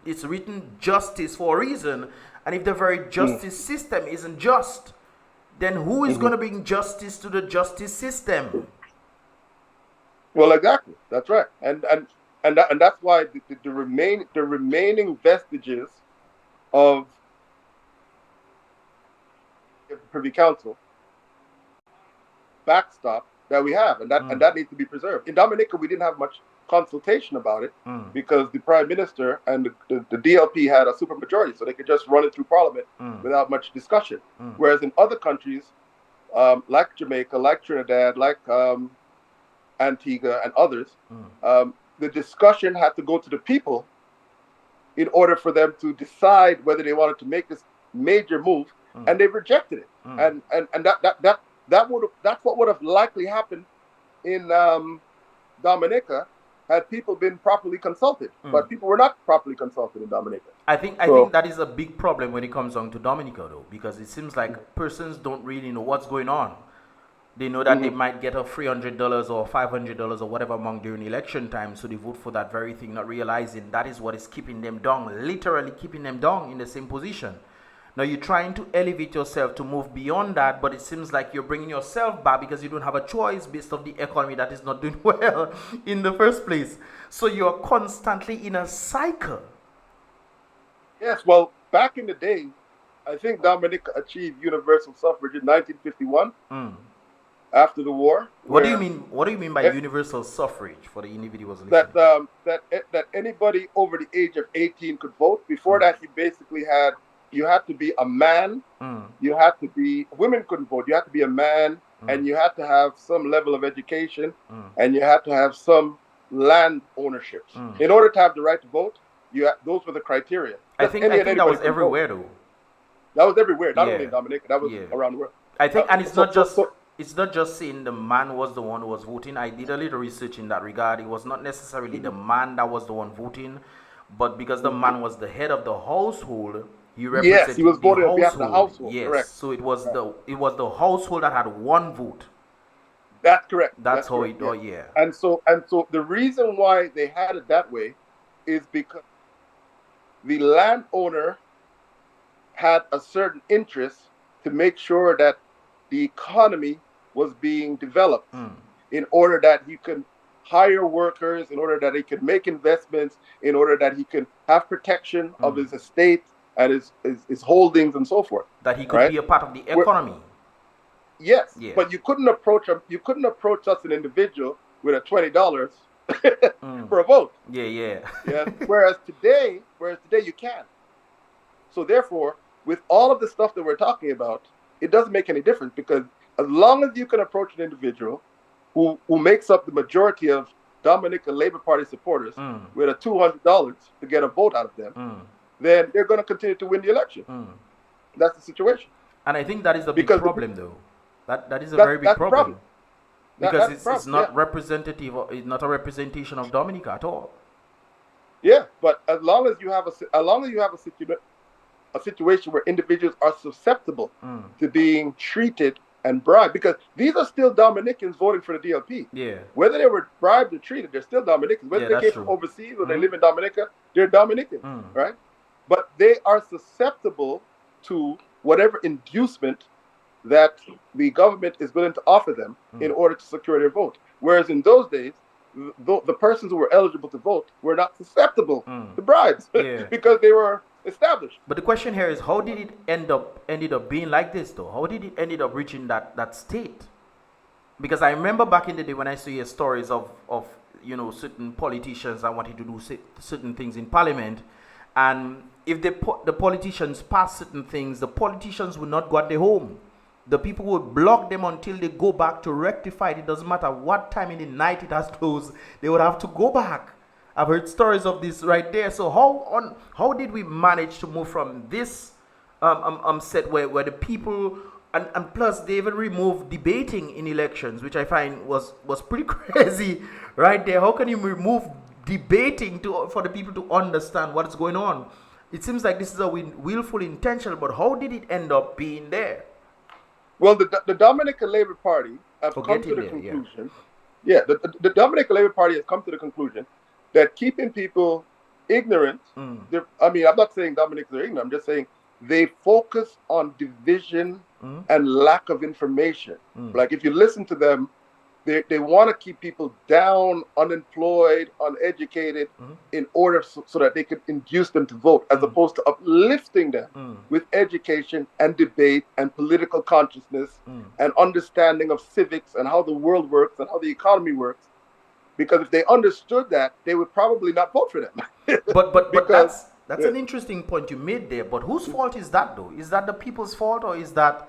It's written justice for a reason. And if the very justice system isn't just, then who is going to bring justice to the justice system?
Well, exactly. That's right. And that's why the remaining vestiges of the Privy Council backstop that we have, and that needs to be preserved. In Dominica, we didn't have much consultation about it because the Prime Minister and the DLP had a supermajority, so they could just run it through Parliament without much discussion. Whereas in other countries, like Jamaica, like Trinidad, like Antigua and others, the discussion had to go to the people in order for them to decide whether they wanted to make this major move, and they rejected it. And that's what would have likely happened in Dominica had people been properly consulted. But people were not properly consulted in Dominica.
I think that is a big problem when it comes down to Dominica, though, because it seems like persons don't really know what's going on. They know that they might get a $300 or $500 or whatever amount during election time, so they vote for that very thing, not realizing that is what is keeping them down, literally keeping them down in the same position. Now you're trying to elevate yourself to move beyond that, but it seems like you're bringing yourself back because you don't have a choice based on the economy that is not doing well in the first place. So you're constantly in a cycle.
Yes, well, back in the day, I think Dominica achieved universal suffrage in 1951. After the war.
What do you mean? What do you mean by universal suffrage for the individuals listening?
That anybody over the age of 18 could vote. Before that, you had to be a man. You had to be, women couldn't vote. You had to be a man, and you had to have some level of education, and you had to have some land ownership. In order to have the right to vote, those were the criteria.
I think that was everywhere, though.
That was everywhere, not only in Dominica. That was around the world.
I think, and it's not just saying the man was the one who was voting. I did a little research in that regard. It was not necessarily the man that was the one voting, but because the man was the head of the household, he represented
he was voting on behalf of the household.
Yes,
correct.
So it was the household that had one vote.
That's correct.
That's how
correct,
it. Oh yeah.
And so the reason why they had it that way is because the landowner had a certain interest to make sure that the economy was being developed in order that he could hire workers, in order that he could make investments, in order that he could have protection of his estate and his holdings and so forth.
That he could be a part of the economy.
Yes, but you couldn't approach us an individual with a $20 for a vote.
Yeah.
Whereas today you can. So therefore, with all of the stuff that we're talking about, it doesn't make any difference, because as long as you can approach an individual who makes up the majority of Dominican Labour Party supporters with a $200 to get a vote out of them, then they're going to continue to win the election. That's the situation.
And I think that is a big problem, though. That is a very big problem. Because it's not representative, it's not a representation of Dominica at all.
Yeah, but as long as you have a situation where individuals are susceptible to being treated and bribed, because these are still Dominicans voting for the DLP.
Yeah.
Whether they were bribed or treated, they're still Dominicans. Whether they came from overseas or they live in Dominica, they're Dominicans, right? But they are susceptible to whatever inducement that the government is willing to offer them in order to secure their vote. Whereas in those days, the persons who were eligible to vote were not susceptible to bribes because they were established.
But the question here is, how did it ended up being like this, though? How did it ended up reaching that state? Because I remember back in the day when I used to hear stories of certain politicians that wanted to do certain things in parliament, and if the politicians passed certain things, the politicians would not go at their home. The people would block them until they go back to rectify it. It doesn't matter what time in the night it has closed, they would have to go back. I've heard stories of this right there. So how did we manage to move from this set where the people, and plus they even removed debating in elections, which I find was pretty crazy right there. How can you remove debating for the people to understand what's going on? It seems like this is a willful intention, but how did it end up being there?
Well, the Dominican Labour Party have come to the conclusion. Yeah, the Dominican Labour Party has come to the conclusion that keeping people ignorant, I'm not saying Dominicans are ignorant, I'm just saying they focus on division and lack of information. Like if you listen to them, they want to keep people down, unemployed, uneducated, in order so that they could induce them to vote, as opposed to uplifting them with education and debate and political consciousness and understanding of civics and how the world works and how the economy works. Because if they understood that, they would probably not vote for them.
but that's an interesting point you made there. But whose fault is that, though? Is that the people's fault, or is that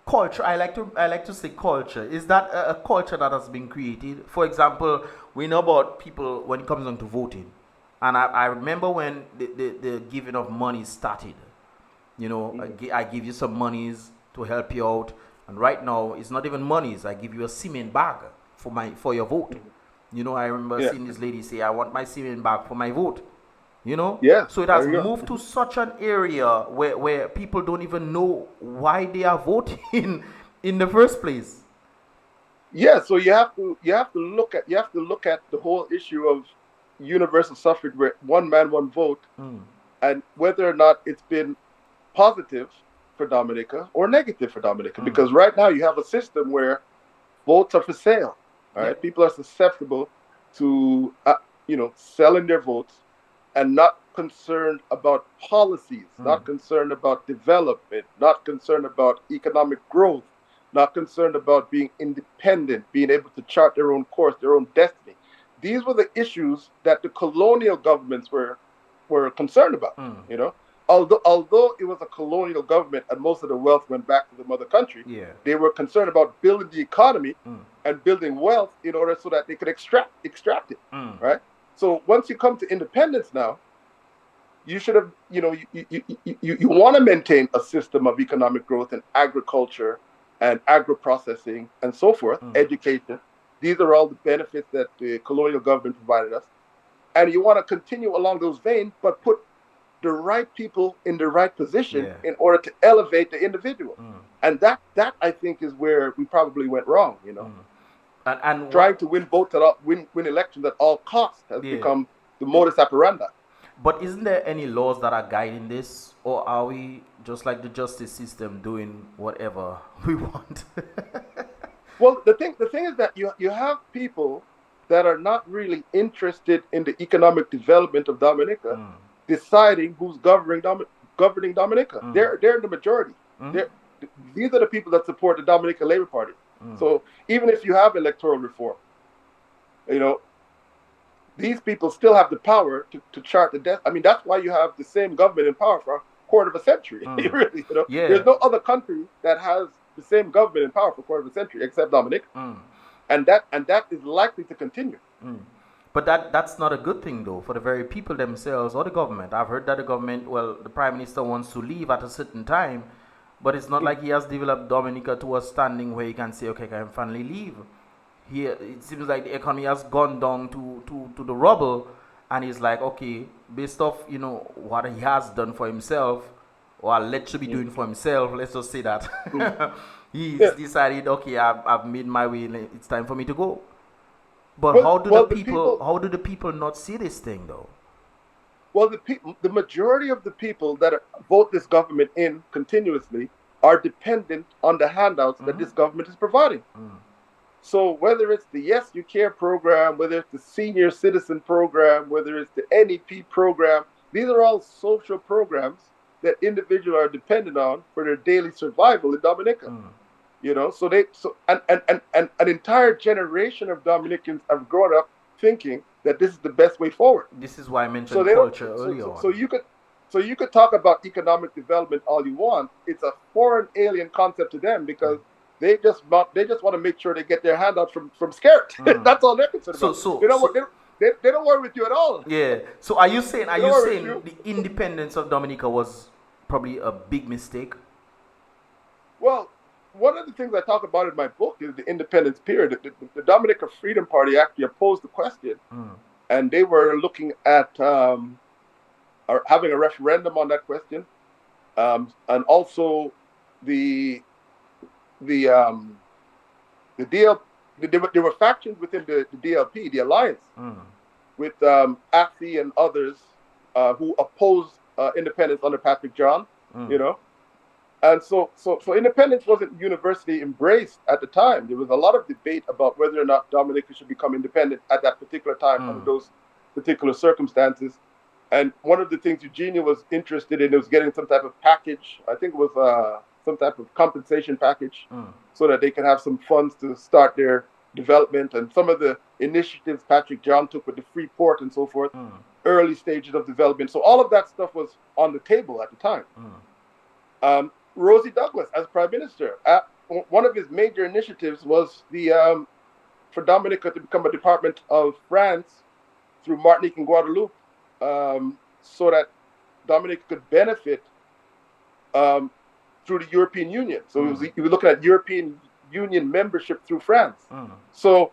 culture? I like to say culture. Is that a culture that has been created? For example, we know about people when it comes on to voting, and I remember when the giving of money started. I give you some monies to help you out, and right now it's not even monies. I give you a cement bag for your vote. You know, I remember
Yeah.
seeing this lady say, I want my semen back for my vote. You know?
Yeah.
So it has
There you go.
moved to such an area where people don't even know why they are voting in the first place.
Yeah, so you have to look at the whole issue of universal suffrage, where one man, one vote, and whether or not it's been positive for Dominica or negative for Dominica. Because right now you have a system where votes are for sale. All right,
Yeah.
people are susceptible to selling their votes, and not concerned about policies, not concerned about development, not concerned about economic growth, not concerned about being independent, being able to chart their own course, their own destiny. These were the issues that the colonial governments were concerned about. You know, although it was a colonial government and most of the wealth went back to the mother country,
Yeah.
they were concerned about building the economy and building wealth in order so that they could extract it. Right. So once you come to independence now, you should have, you want to maintain a system of economic growth and agriculture and agro-processing and so forth, education. These are all the benefits that the colonial government provided us. And you want to continue along those veins, but put the right people in the right position in order to elevate the individual. And that I think is where we probably went wrong,
And
trying to win votes win elections at all costs has become the modus operandi.
But isn't there any laws that are guiding this, or are we just like the justice system doing whatever we want?
Well, the thing is that you have people that are not really interested in the economic development of Dominica deciding who's governing Dominica. They're the majority. These are the people that support the Dominican Labour Party. So even if you have electoral reform, these people still have the power to chart the death. I mean, that's why you have the same government in power for a quarter of a century. Really, there's no other country that has the same government in power for a quarter of a century except Dominica, and that is likely to continue.
But that's not a good thing, though, for the very people themselves or the government. I've heard that the government, the Prime Minister wants to leave at a certain time, but it's not like he has developed Dominica to a standing where he can say, okay, I can finally leave. Here, it seems like the economy has gone down to the rubble, and he's like, okay, based off, what he has done for himself, or alleged to be doing for himself, let's just say that, he's decided, okay, I've made my way, it's time for me to go. But how do the people not see this thing, though?
Well, the majority of the people that vote this government in continuously are dependent on the handouts that this government is providing. So whether it's the Yes You Care program, whether it's the Senior Citizen program, whether it's the NEP program, these are all social programs that individuals are dependent on for their daily survival in Dominica. So an entire generation of Dominicans have grown up thinking that this is the best way forward.
This is why I mentioned culture earlier on.
So you could talk about economic development all you want. It's a foreign alien concept to them because they just want to make sure they get their handout from SKERRIT. That's all they're concerned about. They don't worry with you at all.
Yeah. So are you saying the independence of Dominica was probably a big mistake?
Well, one of the things I talk about in my book is the independence period. The Dominica Freedom Party actually opposed the question, and they were looking at having a referendum on that question, and also the DL. There were factions within the DLP, the alliance, with AFI and others who opposed independence under Patrick John. And so independence wasn't universally embraced at the time. There was a lot of debate about whether or not Dominica should become independent at that particular time under those particular circumstances. And one of the things Eugenia was interested in was getting some type of package. I think it was some type of compensation package so that they can have some funds to start their development. And some of the initiatives Patrick John took with the free port and so forth, early stages of development. So all of that stuff was on the table at the time. Rosie Douglas, as Prime Minister, one of his major initiatives was for Dominica to become a department of France through Martinique and Guadeloupe, so that Dominica could benefit through the European Union. So he was looking at European Union membership through France. So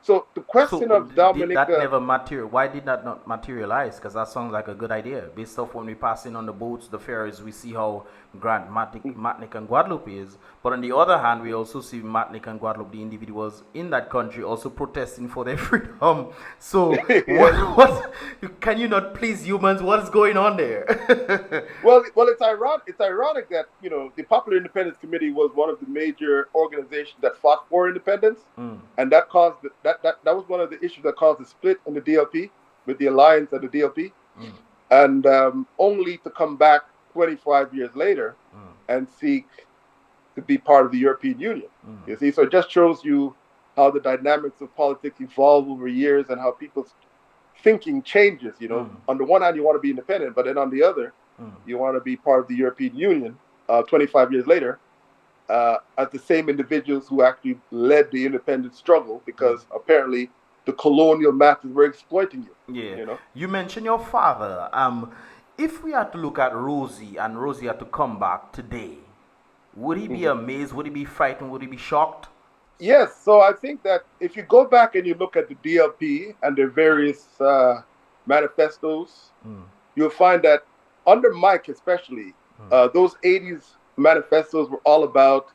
So the question of
Did that
Dominica,
never material? Why did that not materialize? Because that sounds like a good idea. Based off when we pass in on the boats, the ferries, we see how grand Martinique and Guadeloupe is. But on the other hand, we also see Martinique and Guadeloupe, the individuals in that country, also protesting for their freedom. So, what can you not please humans? What is going on there?
well, it's ironic. It's ironic that the Popular Independence Committee was one of the major organizations that fought for independence, and that caused that was one of the issues that caused the split in the DLP with the alliance and the DLP, and only to come back 25 years later and seek to be part of the European Union. You see, so it just shows you how the dynamics of politics evolve over years and how people's thinking changes. On the one hand, you want to be independent, but then on the other, you want to be part of the European Union 25 years later, as the same individuals who actually led the independence struggle, because apparently the colonial masters were exploiting you.
Yeah. You mentioned your father. If we had to look at Rosie and Rosie had to come back today, would he be amazed? Would he be frightened? Would he be shocked?
Yes. So I think that if you go back and you look at the DLP and their various manifestos, you'll find that under Mike especially, those 80s manifestos were all about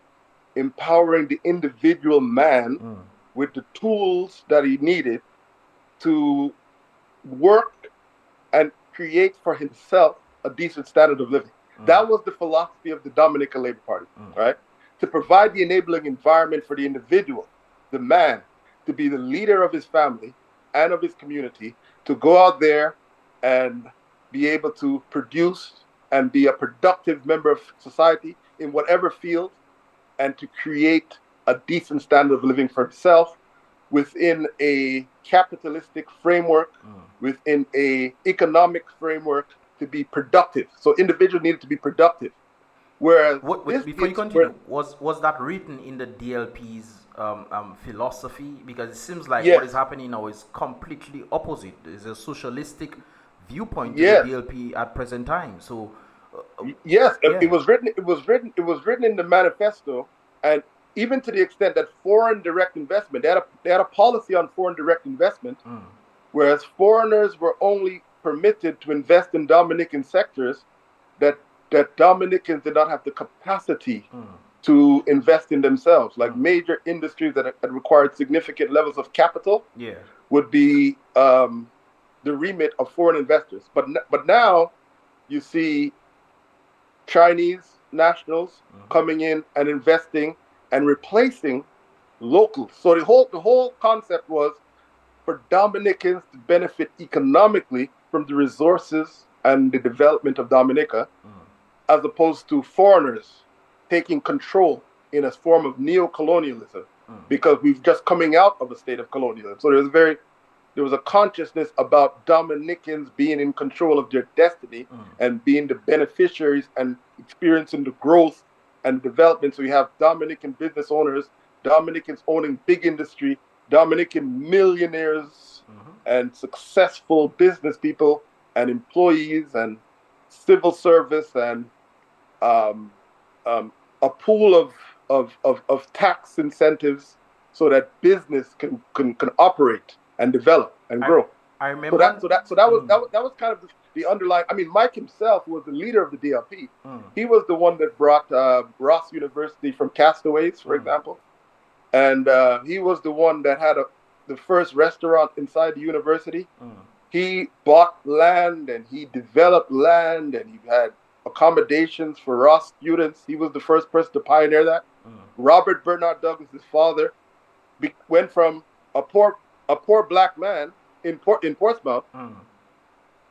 empowering the individual man with the tools that he needed to work and create for himself a decent standard of living. That was the philosophy of the Dominican Labor Party, right? To provide the enabling environment for the individual, the man, to be the leader of his family and of his community, to go out there and be able to produce and be a productive member of society in whatever field, and to create a decent standard of living for himself within a capitalistic framework, within a economic framework, to be productive. So individuals needed to be productive. Whereas
before you continue, was that written in the DLP's philosophy? Because it seems like what is happening now is completely opposite. There's a socialistic viewpoint to the DLP at present time. So it was written. It was written in the manifesto, and even to the extent that foreign direct investment, they had a policy on foreign direct investment, whereas foreigners were only permitted to invest in Dominican sectors that Dominicans did not have the capacity to invest in themselves. Like major industries that required significant levels of capital would be the remit of foreign investors. But now you see Chinese nationals coming in and investing and replacing locals. So the whole concept was for Dominicans to benefit economically from the resources and the development of Dominica, as opposed to foreigners taking control in a form of neo-colonialism, because we've just coming out of a state of colonialism. So there was a consciousness about Dominicans being in control of their destiny and being the beneficiaries and experiencing the growth and development. So you have Dominican business owners, Dominicans owning big industry, Dominican millionaires and successful business people and employees and civil service and a pool of tax incentives so that business can operate and develop and grow. I remember.
So that was kind of the underlying. I mean, Mike himself was the leader of the DLP. He was the one that brought Ross University from castaways, for example, and he was the one that had the first restaurant inside the university. He bought land and he developed land and he had accommodations for Ross students. He was the first person to pioneer that. Robert Bernard Douglas, his father, went from a poor black man in Portsmouth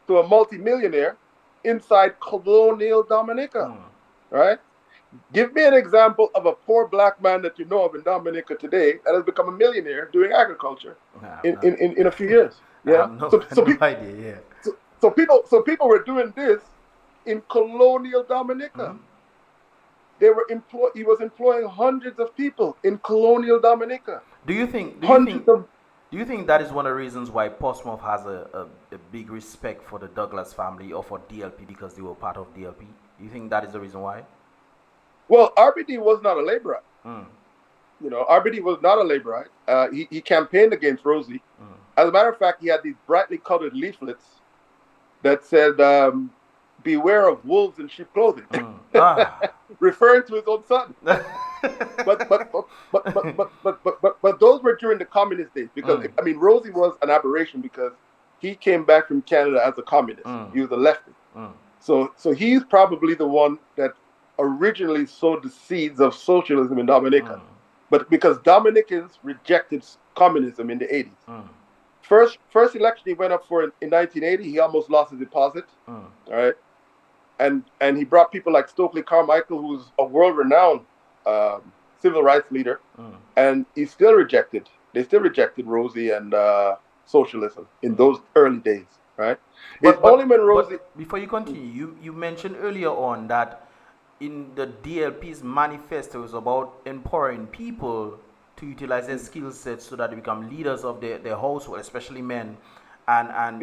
to a multimillionaire inside colonial Dominica, right? Give me an example of a poor black man that you know of in Dominica today that has become a millionaire doing agriculture in a few years. Yeah. So people were doing this in colonial Dominica. He was employing hundreds of people in colonial Dominica.
Do you think that is one of the reasons why Portsmouth has a big respect for the Douglas family or for DLP, because they were part of DLP? Do you think that is the reason why?
Well, RBD was not a laborite. RBD was not a laborite. He campaigned against Rosie. As a matter of fact, he had these brightly colored leaflets that said, beware of wolves in sheep clothing, referring to his own son. but those were during the communist days, because I mean, Rosie was an aberration because he came back from Canada as a communist. He was a leftist. So he's probably the one that originally sowed the seeds of socialism in Dominica. But because Dominicans rejected communism in the 80s. First election he went up for in 1980, he almost lost his deposit. All right. And he brought people like Stokely Carmichael, who's a world-renowned civil rights leader, and he still rejected. They still rejected Rosie and socialism in those early days, right? It's only when Rosie.
Before you continue, you mentioned earlier on that in the DLP's manifesto is about empowering people to utilize their skill sets so that they become leaders of their household, especially men, and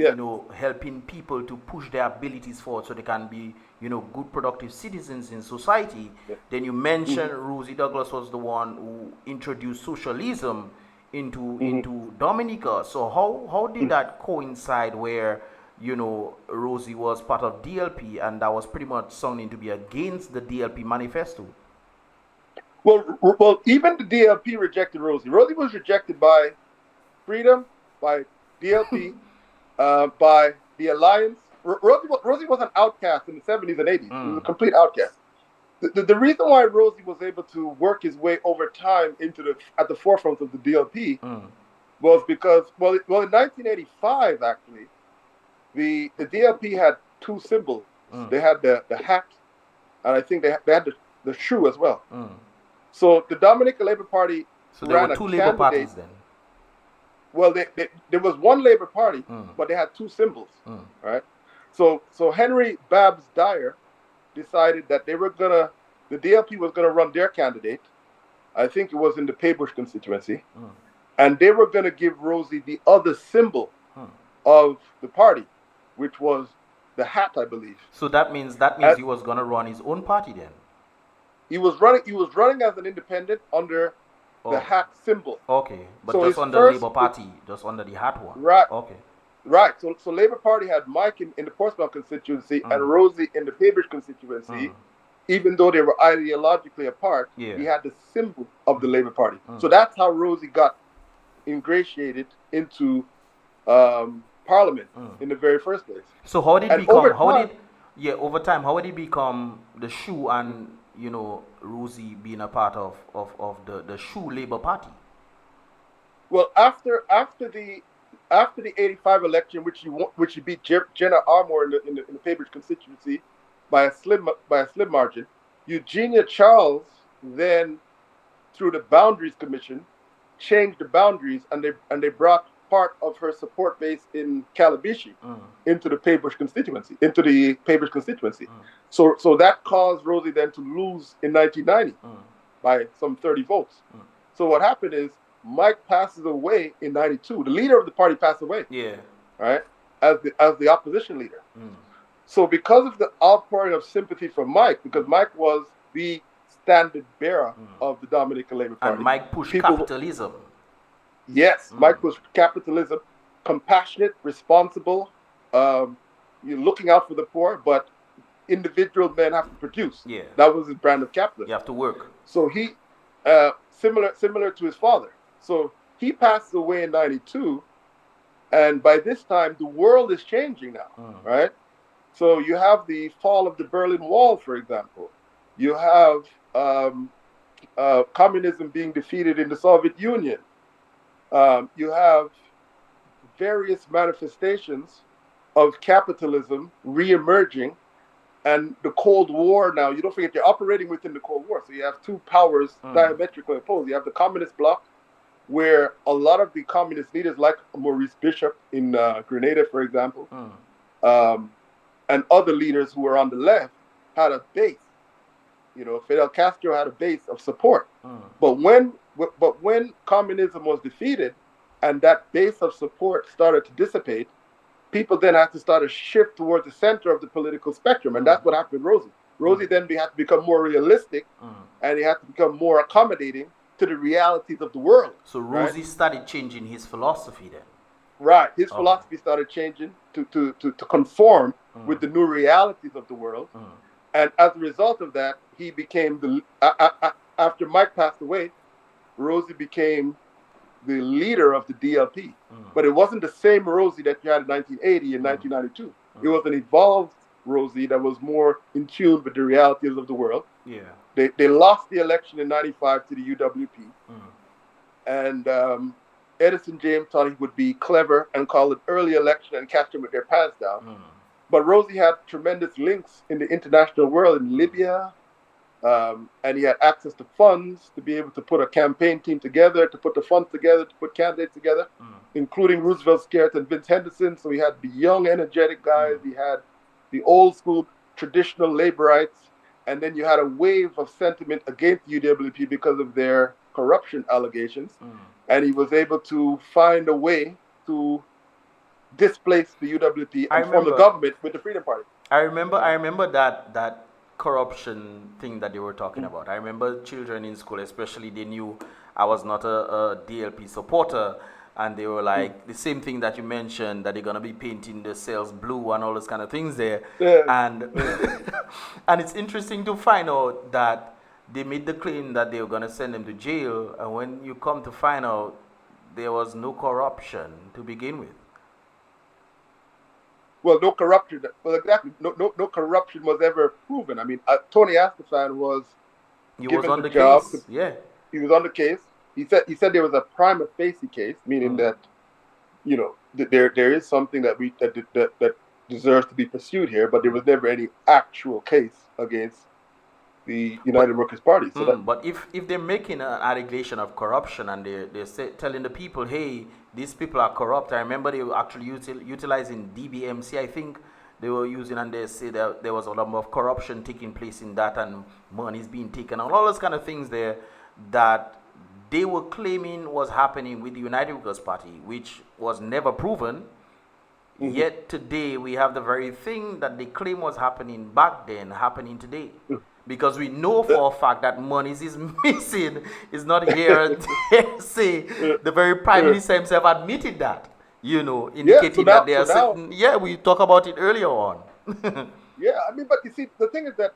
helping people to push their abilities forward so they can be good productive citizens in society. Then you mentioned Rosie Douglas was the one who introduced socialism into Dominica. So how did that coincide where Rosie was part of DLP and that was pretty much sounding to be against the DLP manifesto?
Well, even the DLP rejected Rosie. Rosie was rejected by Freedom, by DLP, by the Alliance. Rosie was an outcast in the 70s and 80s. He was a complete outcast. The reason why Rosie was able to work his way over time at the forefront of the DLP was because, in 1985, actually, the DLP had two symbols. They had the hat, and I think they had the shoe as well. So the Dominican Labour Party
there were two Labour parties then?
Well, there was one Labour Party, but they had two symbols, right? So Henry Babs Dyer decided that the DLP was gonna run their candidate. I think it was in the Paybush constituency, and they were gonna give Rosie the other symbol of the party, which was the hat, I believe.
So that means he was gonna run his own party then.
He was running as an independent under the hat symbol.
Okay, but so just under the Labour Party, just under the hat one.
Right.
Okay.
Right. So Labour Party had Mike in the Portsmouth constituency and Rosie in the Paybush constituency. Even though they were ideologically apart, he had the symbol of the Labour Party. So that's how Rosie got ingratiated into Parliament in the very first place.
So how did it become? Over time, how did it become the shoe and Rosie being a part of the shoe Labour Party?
Well, after the 85 election, which he beat Jenna Armour in the Paybush constituency by a slim margin, Eugenia Charles then, through the Boundaries Commission, changed the boundaries, and they brought part of her support base in Calabishi into the Paybush constituency. So that caused Rosie then to lose in 1990 by some 30 votes. So what happened is Mike passes away in 92. The leader of the party passed away. Right? As the opposition leader. So because of the outpouring of sympathy from Mike, because Mike was the standard bearer of the Dominican Labour Party.
And Mike pushed capitalism.
Yes, Mike pushed capitalism, compassionate, responsible, you're looking out for the poor, but individual men have to produce. That was his brand of capitalism.
You have to work.
So he, similar to his father. So he passed away in 92, and by this time, the world is changing now, right? So you have the fall of the Berlin Wall, for example. You have communism being defeated in the Soviet Union. You have various manifestations of capitalism re-emerging, and the Cold War now, you don't forget, you're operating within the Cold War. So you have two powers diametrically opposed. You have the communist bloc, where a lot of the communist leaders, like Maurice Bishop in Grenada, for example, and other leaders who were on the left, had a base. Fidel Castro had a base of support. But when communism was defeated and that base of support started to dissipate, people then had to start a shift towards the center of the political spectrum. And that's what happened with Rosie. Rosie then had to become more realistic, and he had to become more accommodating to the realities of the world.
So Rosie started changing his philosophy then.
Right. His philosophy started changing to conform with the new realities of the world. And as a result of that, he became after Mike passed away, Rosie became the leader of the DLP. But it wasn't the same Rosie that you had in 1980 and 1992. It was an evolved Rosie that was more in tune with the realities of the world.
Yeah.
They lost the election in 95 to the UWP. And Edison James thought he would be clever and call it early election and catch them with their pants down. But Rosie had tremendous links in the international world, in Libya, and he had access to funds to be able to put a campaign team together, to put the funds together, to put candidates together, including Roosevelt Skerritt and Vince Henderson. So he had the young, energetic guys. He had the old school, traditional laborites. And then you had a wave of sentiment against the UWP because of their corruption allegations. And he was able to find a way to displace the UWP and form the government with the Freedom Party.
I remember that corruption thing that they were talking about. I remember children in school, especially, they knew I was not a DLP supporter, and they were like the same thing that you mentioned, that they're gonna be painting the cells blue and all those kind of things there. And and it's interesting to find out that they made the claim that they were gonna send them to jail, and when you come to find out, there was no corruption to begin with.
Well, no corruption. Well, exactly. No corruption was ever proven. I mean, Tony Astafan was given
on
the job.
Case. Yeah,
he was on the case. He said there was a prima facie case, meaning that, you know, there is something that that deserves to be pursued here, but there was never any actual case against the United Workers' Party. So
but if they're making an allegation of corruption and they're telling the people, hey, these people are corrupt. I remember they were actually utilizing DBMC, I think they were using, and they say that there was a number of corruption taking place in that and money's being taken and all those kind of things there that they were claiming was happening with the United Workers' Party, which was never proven. Yet today we have the very thing that they claim was happening back then happening today. Because we know for a fact that monies is missing, is not here. Say the very Prime Minister himself admitted that, indicating that they are certain. Yeah, we talked about it earlier on.
Yeah, I mean, but you see, the thing is that,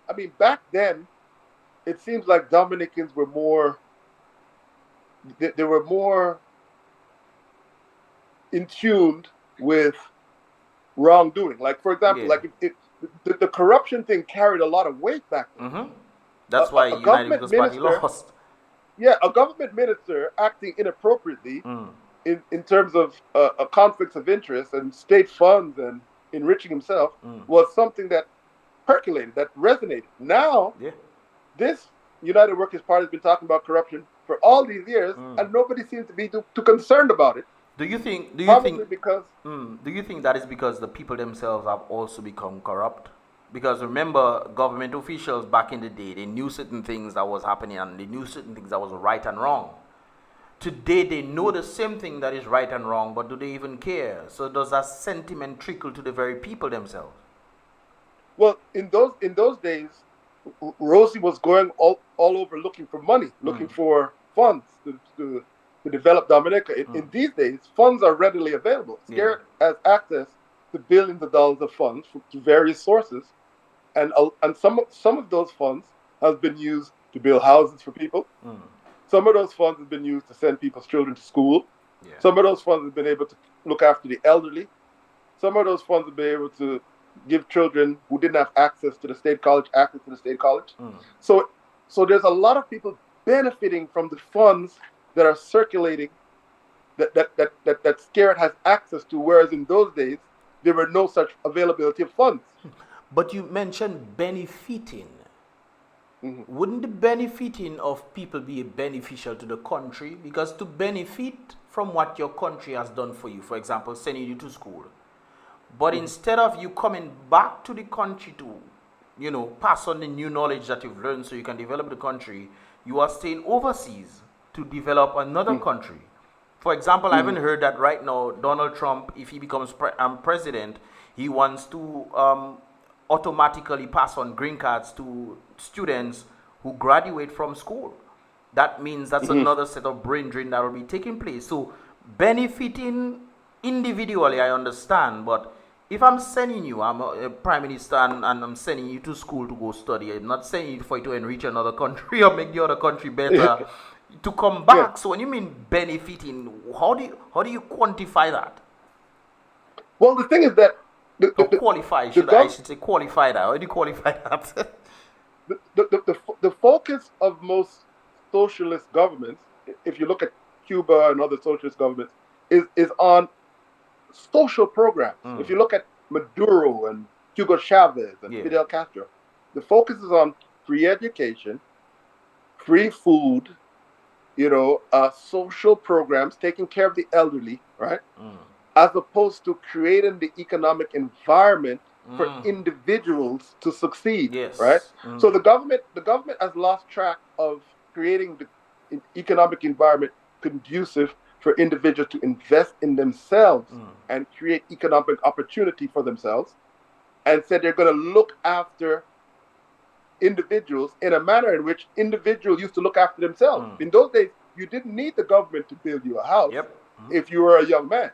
I mean, back then, it seems like Dominicans were more, they were more in tune with wrongdoing. Like, for example, like the corruption thing carried a lot of weight back then.
That's why United Workers' Party lost.
Yeah, a government minister acting inappropriately in terms of conflicts of interest and state funds and enriching himself was something that percolated, that resonated. Now, this United Workers' Party has been talking about corruption for all these years, and nobody seems to be too concerned about it.
Do you think that is because the people themselves have also become corrupt? Because remember, government officials back in the day, they knew certain things that was happening and they knew certain things that was right and wrong. Today they know the same thing that is right and wrong, but do they even care? So does that sentiment trickle to the very people themselves?
Well, in those days, Rosie was going all over looking for money, looking for funds to develop Dominica. In these days, funds are readily available. SKERRIT has access to billions of dollars of funds from various sources, and some of those funds have been used to build houses for people. Some of those funds have been used to send people's children to school. Some of those funds have been able to look after the elderly. Some of those funds have been able to give children who didn't have access to the state college access to the state college. So there's a lot of people benefiting from the funds that are circulating, that SKERRIT has access to, whereas in those days there were no such availability of funds.
But you mentioned benefiting. Wouldn't the benefiting of people be beneficial to the country? Because to benefit from what your country has done for you, for example, sending you to school, but instead of you coming back to the country to, pass on the new knowledge that you've learned so you can develop the country, you are staying overseas to develop another country. For example, I haven't heard that right now Donald Trump, if he becomes president, he wants to automatically pass on green cards to students who graduate from school. that means that's another set of brain drain that will be taking place. So benefiting individually, I understand, but if I'm sending you, I'm a prime minister, and I'm sending you to school to go study. I'm not sending you for you to enrich another country or make the other country better to come back.
Yeah.
So when you mean benefiting, how do you quantify that?
Well, the thing is that
Qualify, I should say qualify that. How do you qualify that?
the focus of most socialist governments, if you look at Cuba and other socialist governments, is on social programs. If you look at Maduro and Hugo Chavez and Fidel Castro, the focus is on free education, free food, social programs, taking care of the elderly, right? As opposed to creating the economic environment for individuals to succeed, right? So the government has lost track of creating the economic environment conducive for individuals to invest in themselves and create economic opportunity for themselves, and said they're going to look after individuals in a manner in which individuals used to look after themselves. In those days, you didn't need the government to build you a house. If you were a young man.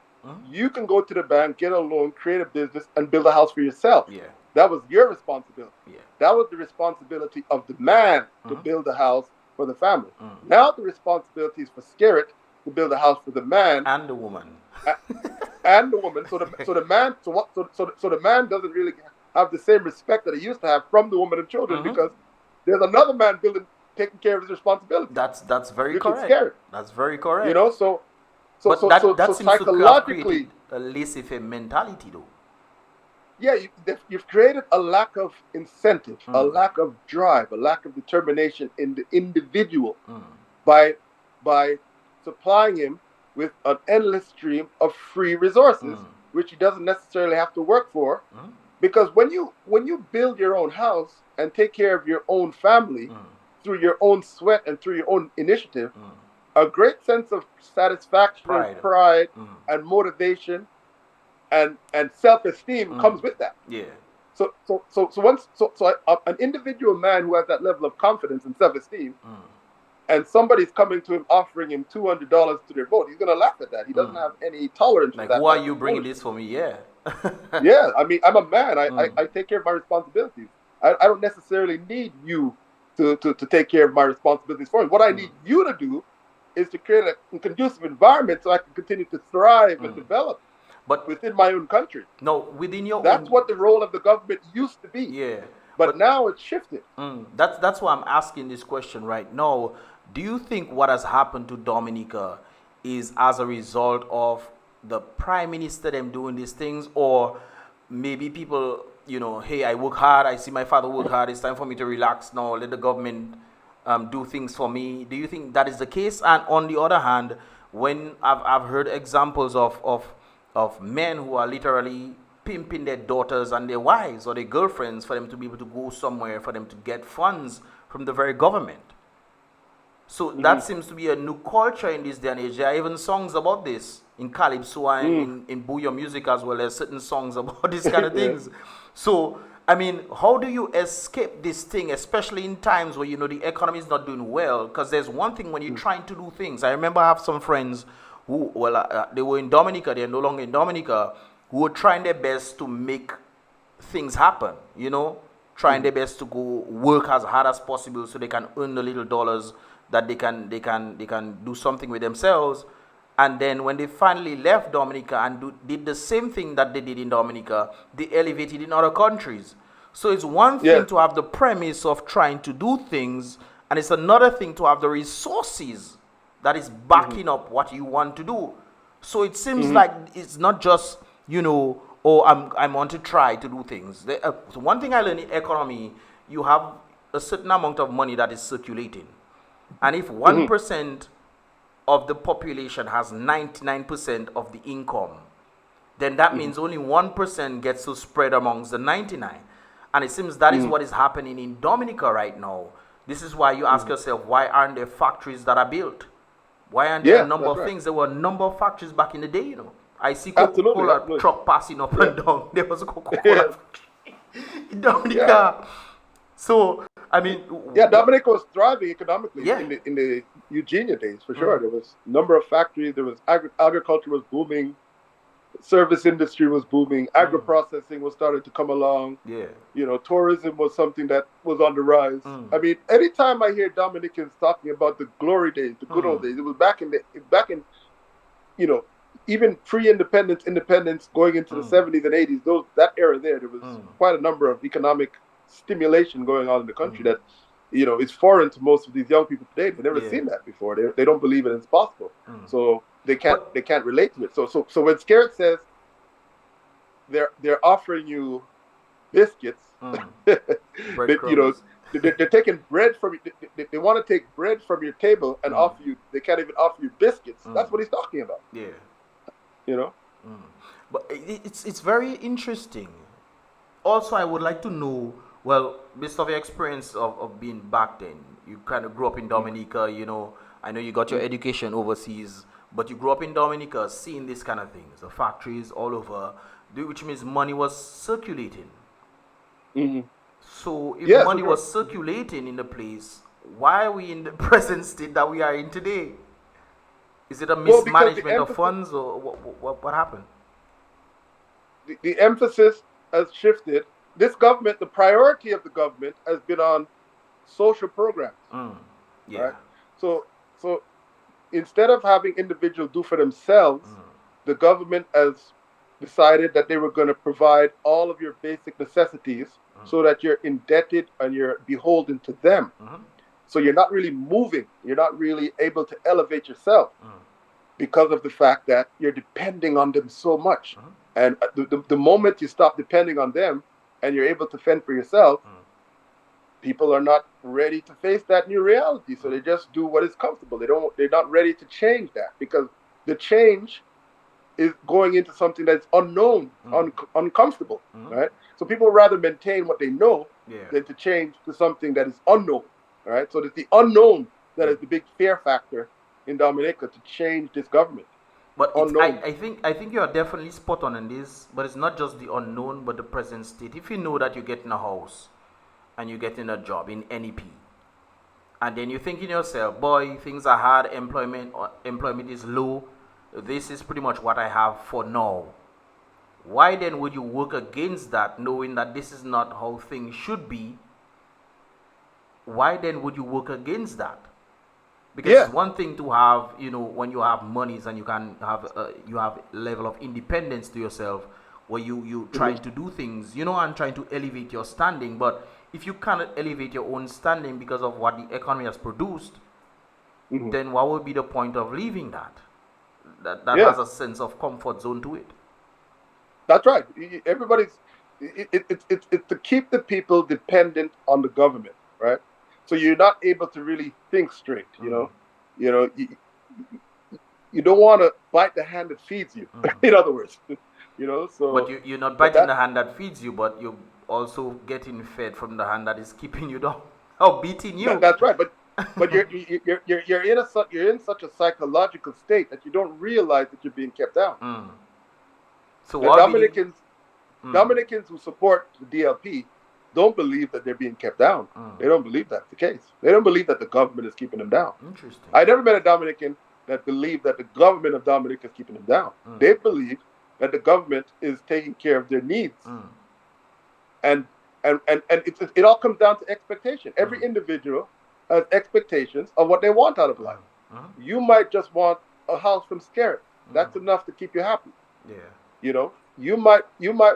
You can go to the bank, get a loan, create a business, and build a house for yourself. That was your responsibility. That was the responsibility of the man to build a house for the family. Now the responsibility is for SKERRIT to build a house for the man
and the woman.
And the woman. So the man doesn't really have the same respect that he used to have from the woman and children, because there's another man taking care of his responsibility.
That's very correct.
SKERRIT.
That's very correct.
That seems psychologically,
to have a laissez-faire mentality, though.
Yeah, you've created a lack of incentive, a lack of drive, a lack of determination in the individual by supplying him with an endless stream of free resources, which he doesn't necessarily have to work for. Because when you build your own house and take care of your own family through your own sweat and through your own initiative, a great sense of satisfaction, pride and motivation and self-esteem comes with that. So an individual man who has that level of confidence and self-esteem, and somebody's coming to him offering him $200 to their vote, he's gonna laugh at that. He doesn't have any tolerance for that.
Who are you bringing this for me?
Yeah, I mean, I'm a man. I take care of my responsibilities. I don't necessarily need you to take care of my responsibilities for me. What I need you to do is to create a conducive environment so I can continue to thrive and develop, but within my own country.
No, within your
That's what the role of the government used to be. But now it's shifted.
That's why I'm asking this question right now. Do you think what has happened to Dominica is as a result of the prime minister them doing these things, or maybe people, hey, I work hard, I see my father work hard, it's time for me to relax now, let the government do things for me? Do you think that is the case? And on the other hand, when I've heard examples of men who are literally pimping their daughters and their wives or their girlfriends for them to be able to go somewhere, for them to get funds from the very government. So that seems to be a new culture in this day and age. There are even songs about this in Calypso and in Bouillon music as well. There's certain songs about these kind of things. So, I mean, how do you escape this thing, especially in times where, the economy is not doing well? Because there's one thing when you're trying to do things. I remember I have some friends who, they were in Dominica, they're no longer in Dominica, who were trying their best to make things happen, trying their best to go work as hard as possible so they can earn the little dollars that they can do something with themselves. And then when they finally left Dominica and did the same thing that they did in Dominica, they elevated in other countries. So it's one thing to have the premise of trying to do things, and it's another thing to have the resources that is backing up what you want to do. So it seems like it's not just, I want to try to do things. So one thing I learned in economy, you have a certain amount of money that is circulating. And if 1% of the population has 99% of the income, then that means only 1% gets to spread amongst the 99. And it seems that is what is happening in Dominica right now. This is why you ask yourself, why aren't there factories that are built? Why aren't there a number of things? There were a number of factories back in the day, I see Coca-Cola truck passing up and down. There was a Coca-Cola factory in Dominica. So, I mean,
Yeah, Dominica was thriving economically
Yeah.
in the Eugenia days, for sure. There was a number of factories. There was agriculture was booming. Service industry was booming. Agro-processing was starting to come along.
Yeah.
You know, tourism was something that was on the rise. I mean, anytime I hear Dominicans talking about the glory days, the good old days, it was back in, you know, even pre-independence, independence, going into the 70s and 80s, that era there was quite a number of economic stimulation going on in the country that, you know, is foreign to most of these young people today. They've never seen that before. They don't believe it is possible. So they can't relate to it. So when Skerrit says they're offering you biscuits, you know, they're taking bread from you. They want to take bread from your table and offer you. They can't even offer you biscuits. That's what he's talking about.
Yeah.
You know.
But it's very interesting. Also, I would like to know. Well, based off your experience of being back then, you kind of grew up in Dominica. You know, I know you got your education overseas, but you grew up in Dominica, seeing these kind of things, the factories all over, which means money was circulating. So if money was circulating in the place, why are we in the present state that we are in today? Is it a mismanagement of funds, or what happened?
The emphasis has shifted. This government, the priority of the government has been on social programs.
Yeah.
Right? So instead of having individuals do for themselves, the government has decided that they were going to provide all of your basic necessities so that you're indebted and you're beholden to them. So you're not really moving. You're not really able to elevate yourself because of the fact that you're depending on them so much. And the moment you stop depending on them and you're able to fend for yourself, people are not ready to face that new reality. So they just do what is comfortable. They're not ready to change that, because the change is going into something that's unknown, uncomfortable, right? So people would rather maintain what they know than to change to something that is unknown, right? So it's the unknown that is the big fear factor in Dominica to change this government.
But I think you are definitely spot on in this, but it's not just the unknown, but the present state. If you know that you're getting a house and you're getting a job in NEP, and then you think in yourself, boy, things are hard, employment is low, this is pretty much what I have for now. Why then would you work against that, knowing that this is not how things should be? Why then would you work against that? Because it's one thing to have, you know, when you have monies and you can have you have a level of independence to yourself, where you trying to do things, you know, and trying to elevate your standing. But if you cannot elevate your own standing because of what the economy has produced, then what would be the point of leaving that? That has a sense of comfort zone to it.
That's right. Everybody's it's to keep the people dependent on the government, right? So you're not able to really think straight, you know. You know, you don't want to bite the hand that feeds you. In other words, you know. So,
but you're not biting the hand that feeds you, but you're also getting fed from the hand that is keeping you down, or beating you.
That's right. But you're in such a psychological state that you don't realize that you're being kept down. So Dominicans who support the DLP don't believe that they're being kept down. They don't believe that's the case. They don't believe that the government is keeping them down.
Interesting.
I never met a Dominican that believed that the government of Dominica is keeping them down. They believe that the government is taking care of their needs. And it all comes down to expectation. Every individual has expectations of what they want out of life. You might just want a house from Skerrit. That's enough to keep you happy.
Yeah.
You know, you might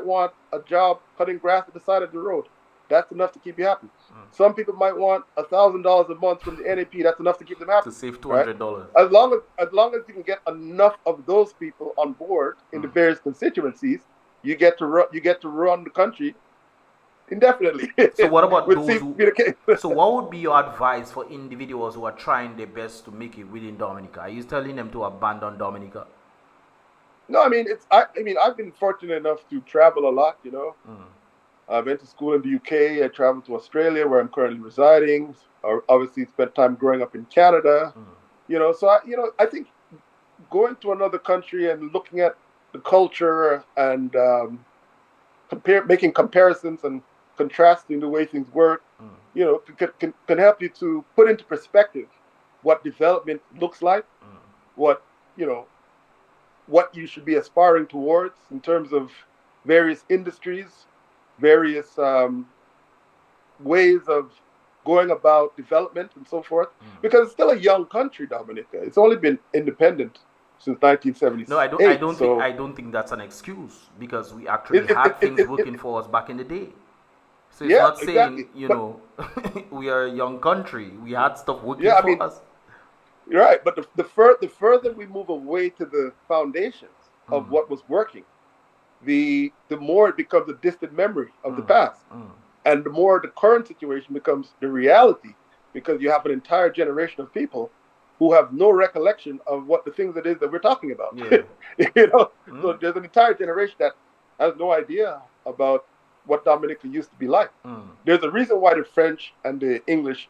want a job cutting grass at the side of the road. That's enough to keep you happy. Some people might want $1,000 a month from the NAP. That's enough to keep them happy.
To save $200.
Right? As long as you can get enough of those people on board in the various constituencies, you get to run the country indefinitely.
So what about so what would be your advice for individuals who are trying their best to make it within Dominica? Are you telling them to abandon Dominica?
No, I mean I've been fortunate enough to travel a lot, you know. I went to school in the UK. I traveled to Australia, where I'm currently residing. I obviously spent time growing up in Canada. You know, so I think going to another country and looking at the culture and making comparisons and contrasting the way things work can help you to put into perspective what development looks like, what what you should be aspiring towards in terms of various industries, various ways of going about development and so forth. Because it's still a young country, Dominica. It's only been independent since 1978.
No, I don't think that's an excuse, because we actually had things working for us back in the day. So it's not saying, we are a young country. We had stuff working for us.
Right, but the further we move away to the foundations of what was working, the more it becomes a distant memory of the past. And the more the current situation becomes the reality, because you have an entire generation of people who have no recollection of what the things it is that we're talking about.
Yeah.
So there's an entire generation that has no idea about what Dominica used to be like. There's a reason why the French and the English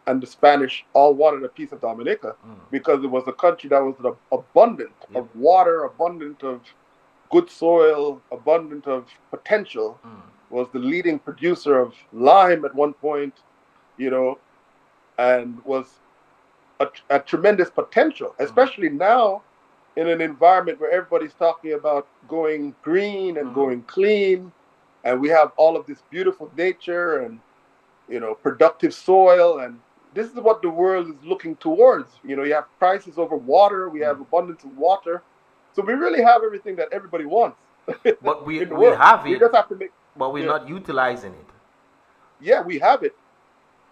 and the Spanish all wanted a piece of Dominica, because it was a country that was abundant of water, abundant of good soil, abundant of potential, was the leading producer of lime at one point, and was a tremendous potential, especially now in an environment where everybody's talking about going green and going clean, and we have all of this beautiful nature and, productive soil, and this is what the world is looking towards. You have prices over water, we have abundance of water, so we really have everything that everybody wants.
But we have it.
We just have to make.
But we're not utilizing it.
Yeah, we have it,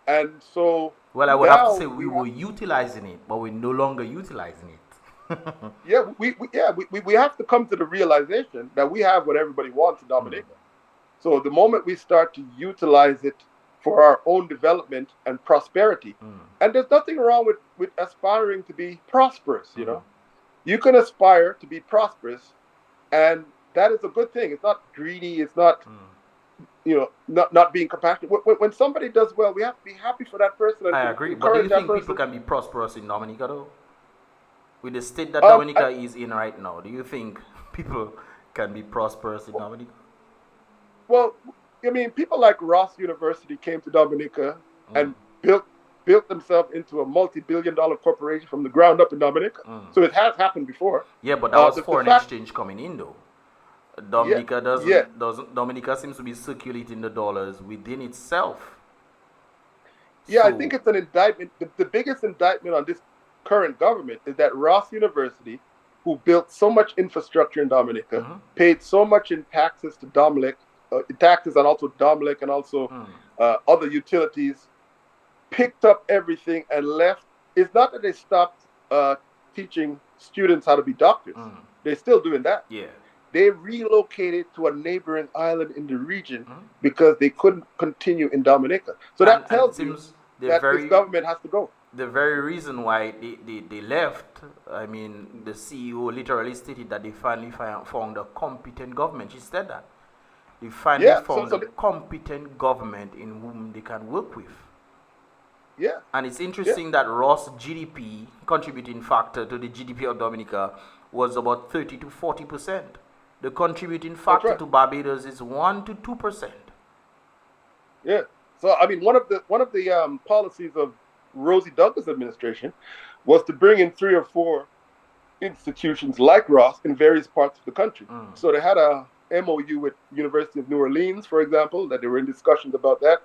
and so.
Well, I would have to say we were utilizing it, but we're no longer utilizing it.
we have to come to the realization that we have what everybody wants in Dominica. So the moment we start to utilize it for our own development and prosperity, and there's nothing wrong with aspiring to be prosperous. You can aspire to be prosperous, and that is a good thing. It's not greedy. It's not. Not being compassionate. When somebody does well, we have to be happy for that person. And
I agree. But do you think people can be prosperous in Dominica, though? With the state that Dominica is in right now, do you think people can be prosperous in Dominica?
Well, people like Ross University came to Dominica and built themselves into a multi-billion-dollar corporation from the ground up in Dominica. So it has happened before.
Yeah, but that was foreign exchange coming in, though. Dominica Dominica seems to be circulating the dollars within itself.
Yeah, I think it's an indictment. The biggest indictment on this current government is that Ross University, who built so much infrastructure in Dominica, paid so much in taxes to taxes and also Dominic and also other utilities, picked up everything and left. It's not that they stopped teaching students how to be doctors. They're still doing that.
Yeah.
They relocated to a neighboring island in the region because they couldn't continue in Dominica. So that tells you that this government has to go.
The very reason why they left, I mean, the CEO literally stated that they finally found a competent government. She said that. They finally found a competent government in whom they can work with.
Yeah.
And it's interesting that Ross GDP, contributing factor to the GDP of Dominica, was about 30 to 40%. The contributing factor to Barbados is 1 to 2%.
Yeah. So I mean, one of the policies of Rosie Douglas administration was to bring in 3 or 4 institutions like Ross in various parts of the country. So they had a MOU with University of New Orleans, for example, that they were in discussions about that.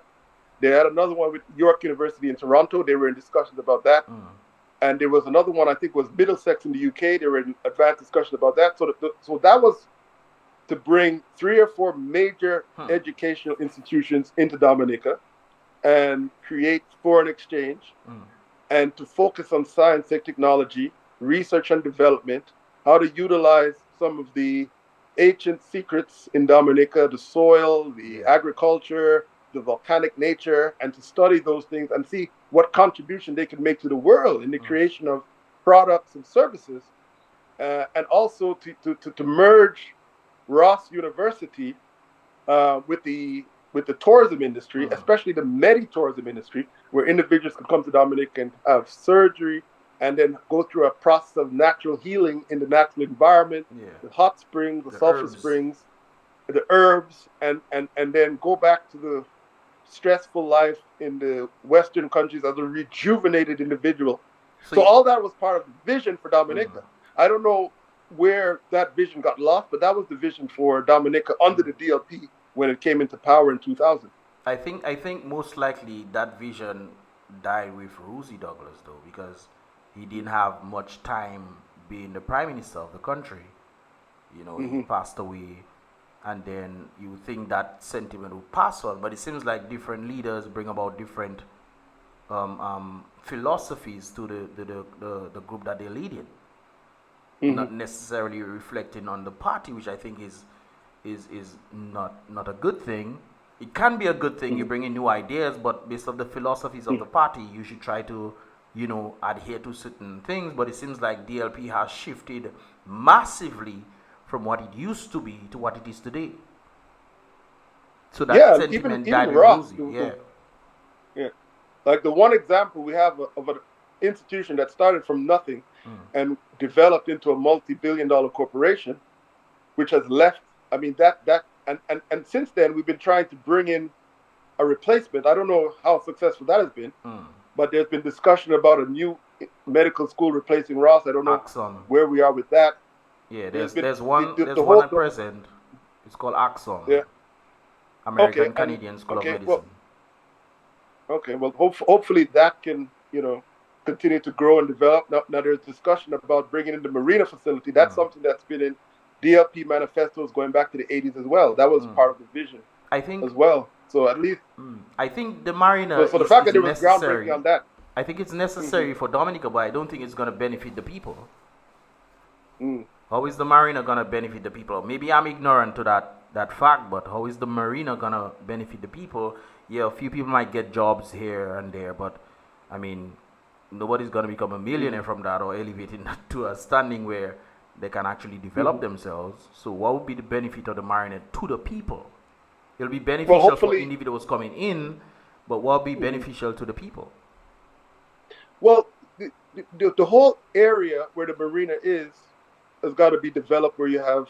They had another one with York University in Toronto. They were in discussions about that. And there was another one, I think, was Middlesex in the UK. They were in advanced discussion about that. So that was to bring 3 or 4 major educational institutions into Dominica and create foreign exchange and to focus on science and technology, research and development, how to utilize some of the ancient secrets in Dominica, the soil, the agriculture, the volcanic nature, and to study those things and see what contribution they can make to the world in the creation of products and services, and also to merge Ross University with the tourism industry, especially the medi-tourism industry, where individuals can come to Dominica and have surgery and then go through a process of natural healing in the natural environment, the hot springs, the sulfur springs, the herbs, and then go back to the stressful life in the Western countries as a rejuvenated individual.
So
So all that was part of the vision for Dominica. I don't know where that vision got lost, but that was the vision for Dominica under the DLP when it came into power in 2000.
I think most likely that vision died with Rosie Douglas though, because he didn't have much time being the prime minister of the country. You know, he passed away, and then you think that sentiment will pass on, but it seems like different leaders bring about different philosophies to the group that they're leading, not necessarily reflecting on the party, which I think is not a good thing. It can be a good thing. You bring in new ideas, but based on the philosophies of the party, you should try to, you know, adhere to certain things. But it seems like DLP has shifted massively from what it used to be to what it is today. So that sentiment died with Rosie.
Yeah. Like the one example we have of an institution that started from nothing and developed into a multi-billion-dollar corporation, which has left. I mean and since then we've been trying to bring in a replacement. I don't know how successful that has been, but there's been discussion about a new medical school replacing Ross. I don't know where we are with that.
Yeah, there's one at present. It's called Axon.
Yeah.
American Canadian School of Medicine.
Well, hopefully that can, you know, continue to grow and develop. Now there's discussion about bringing in the MARINA facility. That's something that's been in DLP manifestos going back to the 80s as well. That was part of the vision, I think, as well. So at least
I think the MARINA.
So the fact that there was groundbreaking on that,
I think it's necessary for Dominica, but I don't think it's going to benefit the people. How is the MARINA going to benefit the people? Maybe I'm ignorant to that fact, but how is the MARINA going to benefit the people? Yeah, a few people might get jobs here and there, but I mean, nobody's going to become a millionaire from that or elevating that to a standing where they can actually develop themselves. So what would be the benefit of the MARINA to the people? It'll be beneficial for individuals coming in, but what will be beneficial to the people?
Well, the whole area where the MARINA has got to be developed, where you have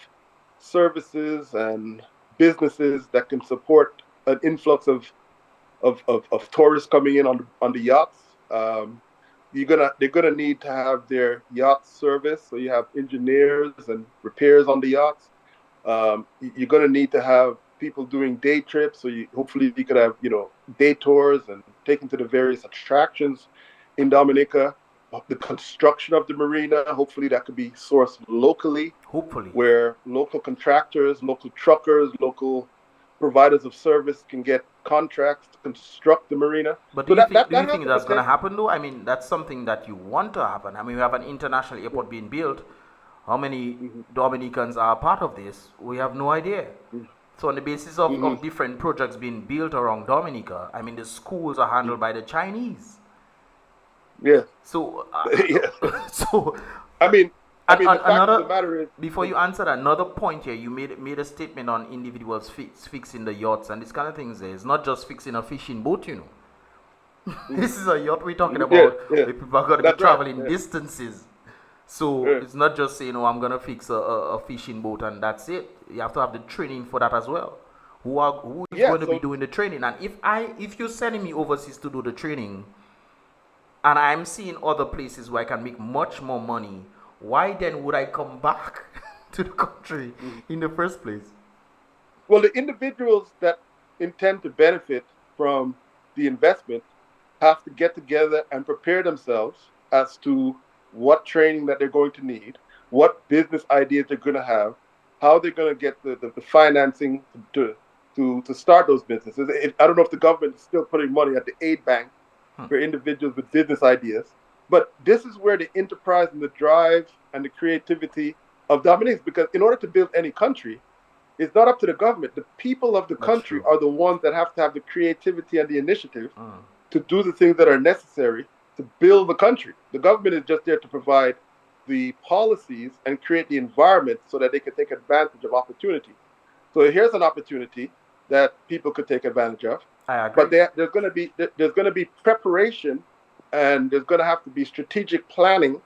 services and businesses that can support an influx of tourists coming in on the yachts. They're gonna need to have their yacht service, so you have engineers and repairs on the yachts. You're gonna need to have people doing day trips, so hopefully you could have, you know, day tours and taken to the various attractions in Dominica. The construction of the MARINA, hopefully that could be sourced locally.
Hopefully,
where local contractors, local truckers, local providers of service can get contracts to construct the MARINA.
But do you think that's going to happen though? I mean, that's something that you want to happen. I mean, we have an international airport being built. How many Dominicans are part of this? We have no idea. So on the basis of different projects being built around Dominica, I mean, the schools are handled by the Chinese.
Yeah.
So,
so I mean, the fact of the matter is,
before you answer that, another point here, you made a statement on individuals fixing the yachts and this kind of things. It's not just fixing a fishing boat, you know. This is a yacht we're talking about. Where people are going to be traveling distances. So it's not just saying, oh, I'm going to fix a fishing boat and that's it. You have to have the training for that as well. Who is going to be doing the training? And if you're sending me overseas to do the training, and I'm seeing other places where I can make much more money, why then would I come back to the country in the first place?
Well, the individuals that intend to benefit from the investment have to get together and prepare themselves as to what training that they're going to need, what business ideas they're going to have, how they're going to get the financing to start those businesses. I don't know if the government is still putting money at the aid bank for individuals with business ideas. But this is where the enterprise and the drive and the creativity of Dominicans, because in order to build any country, it's not up to the government. The people of the country are the ones that have to have the creativity and the initiative to do the things that are necessary to build the country. The government is just there to provide the policies and create the environment so that they can take advantage of opportunity. So here's an opportunity that people could take advantage of.
I agree.
But there's going to be preparation, and there's going to have to be strategic planning,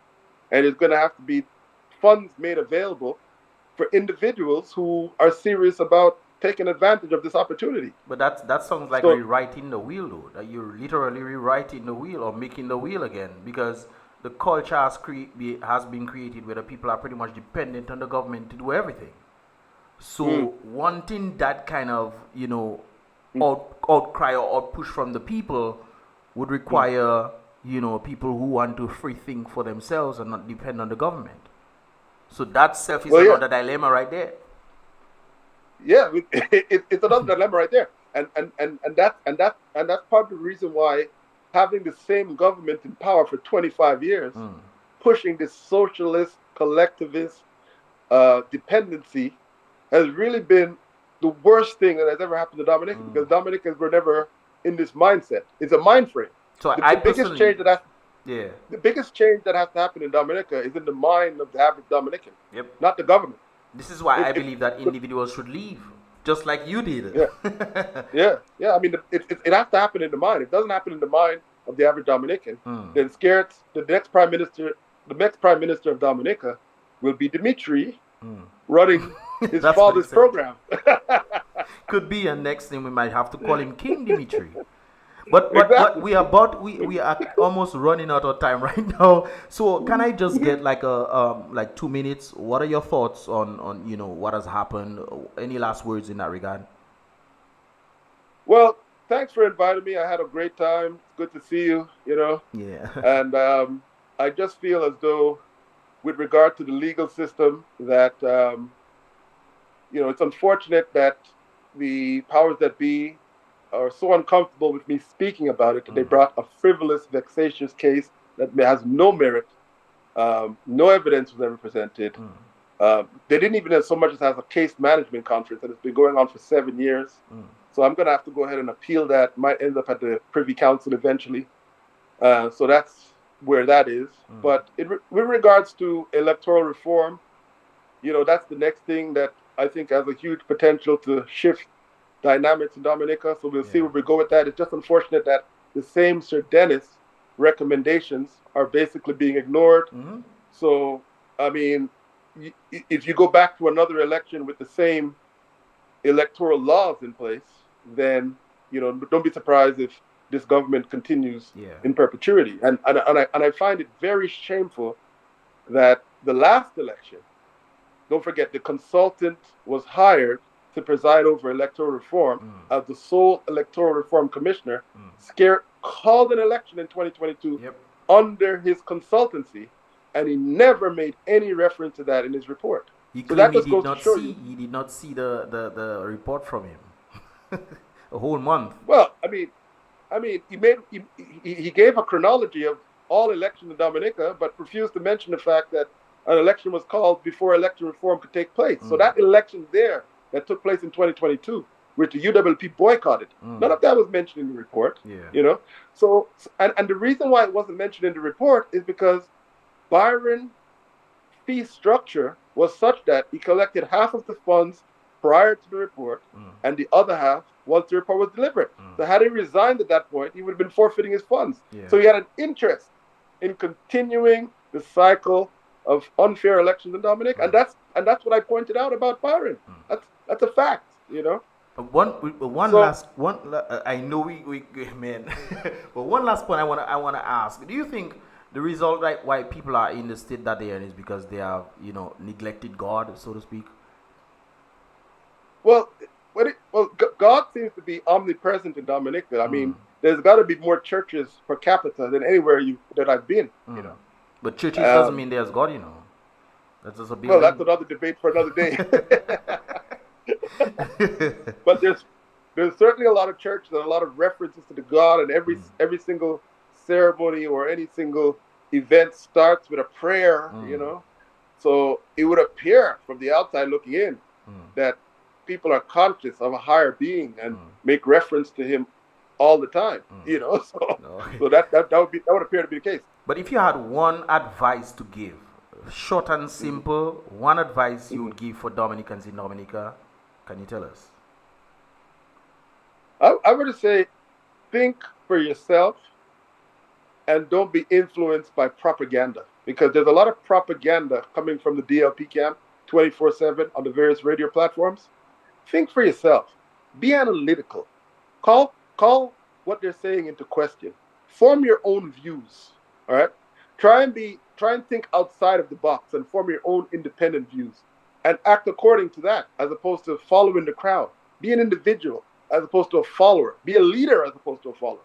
and there's going to have to be funds made available for individuals who are serious about taken advantage of this opportunity.
But that sounds like
So,
rewriting the wheel, though. That you're literally rewriting the wheel or making the wheel again, because the culture has been created where the people are pretty much dependent on the government to do everything. So wanting that kind of outcry or outpush from the people would require people who want to free think for themselves and not depend on the government. So that self is another dilemma right there.
Yeah, it's another dilemma right there, and that's part of the reason why having the same government in power for 25 years, pushing this socialist, collectivist dependency, has really been the worst thing that has ever happened to Dominicans, because Dominicans were never in this mindset. It's a mind frame.
So
the biggest change that has to happen in Dominica is in the mind of the average Dominican, not the government.
This is why I believe that individuals should leave, just like you did.
Yeah. I mean, it has to happen in the mind. If it doesn't happen in the mind of the average Dominican, then the next prime minister of Dominica will be Dimitri, running his father's program.
Could be, and next thing we might have to call him King Dimitri. But we are almost running out of time right now. So can I just get like 2 minutes? What are your thoughts on what has happened? Any last words in that regard?
Well, thanks for inviting me. I had a great time. It's good to see you.
Yeah.
And I just feel as though, with regard to the legal system, that it's unfortunate that the powers that be are so uncomfortable with me speaking about it that they brought a frivolous, vexatious case that has no merit. No evidence was ever presented. They didn't even have so much as have a case management conference, and it's been going on for 7 years. So I'm going to have to go ahead and appeal that. Might end up at the Privy Council eventually. So that's where that is. But with regards to electoral reform, that's the next thing that I think has a huge potential to shift dynamics in Dominica. So we'll see where we go with that. It's just unfortunate that the same Sir Dennis recommendations are basically being ignored. So, I mean, if you go back to another election with the same electoral laws in place, then, don't be surprised if this government continues in perpetuity. And I find it very shameful that the last election, don't forget, the consultant was hired to preside over electoral reform as the sole electoral reform commissioner. Called an election in 2022 under his consultancy, and he never made any reference to that in his report.
He claimed he did not see the report from him a whole month.
Well, I mean, he gave a chronology of all elections in Dominica, but refused to mention the fact that an election was called before election reform could take place. So that election there that took place in 2022, which the UWP boycotted, none of that was mentioned in the report. So and the reason why it wasn't mentioned in the report is because Byron's fee structure was such that he collected half of the funds prior to the report and the other half once the report was delivered. So had he resigned at that point, he would have been forfeiting his funds. So he had an interest in continuing the cycle of unfair elections in Dominica, and that's what I pointed out about Byron. That's a fact,
I know we man, but one last point I wanna ask. Do you think the result why people are in the state that they are in is because they have neglected God, so to speak?
Well, God seems to be omnipresent in Dominica. I mean, there's got to be more churches per capita than anywhere that I've been.
But churches doesn't mean there's God, That's just a big.
Well, that's another debate for another day. But there's certainly a lot of churches and a lot of references to the God, and every single ceremony or any single event starts with a prayer. So it would appear from the outside looking in that people are conscious of a higher being and make reference to him all the time. So that would appear to be the case.
But if you had one advice to give, short and simple, one advice you would give for Dominicans in Dominica, can you tell us?
I would say, think for yourself and don't be influenced by propaganda, because there's a lot of propaganda coming from the DLP camp 24/7 on the various radio platforms. think for yourself. Be analytical. Call what they're saying into question. Form your own views. All right. Try and think outside of the box and form your own independent views and act according to that, as opposed to following the crowd. Be an individual as opposed to a follower. Be a leader as opposed to a follower.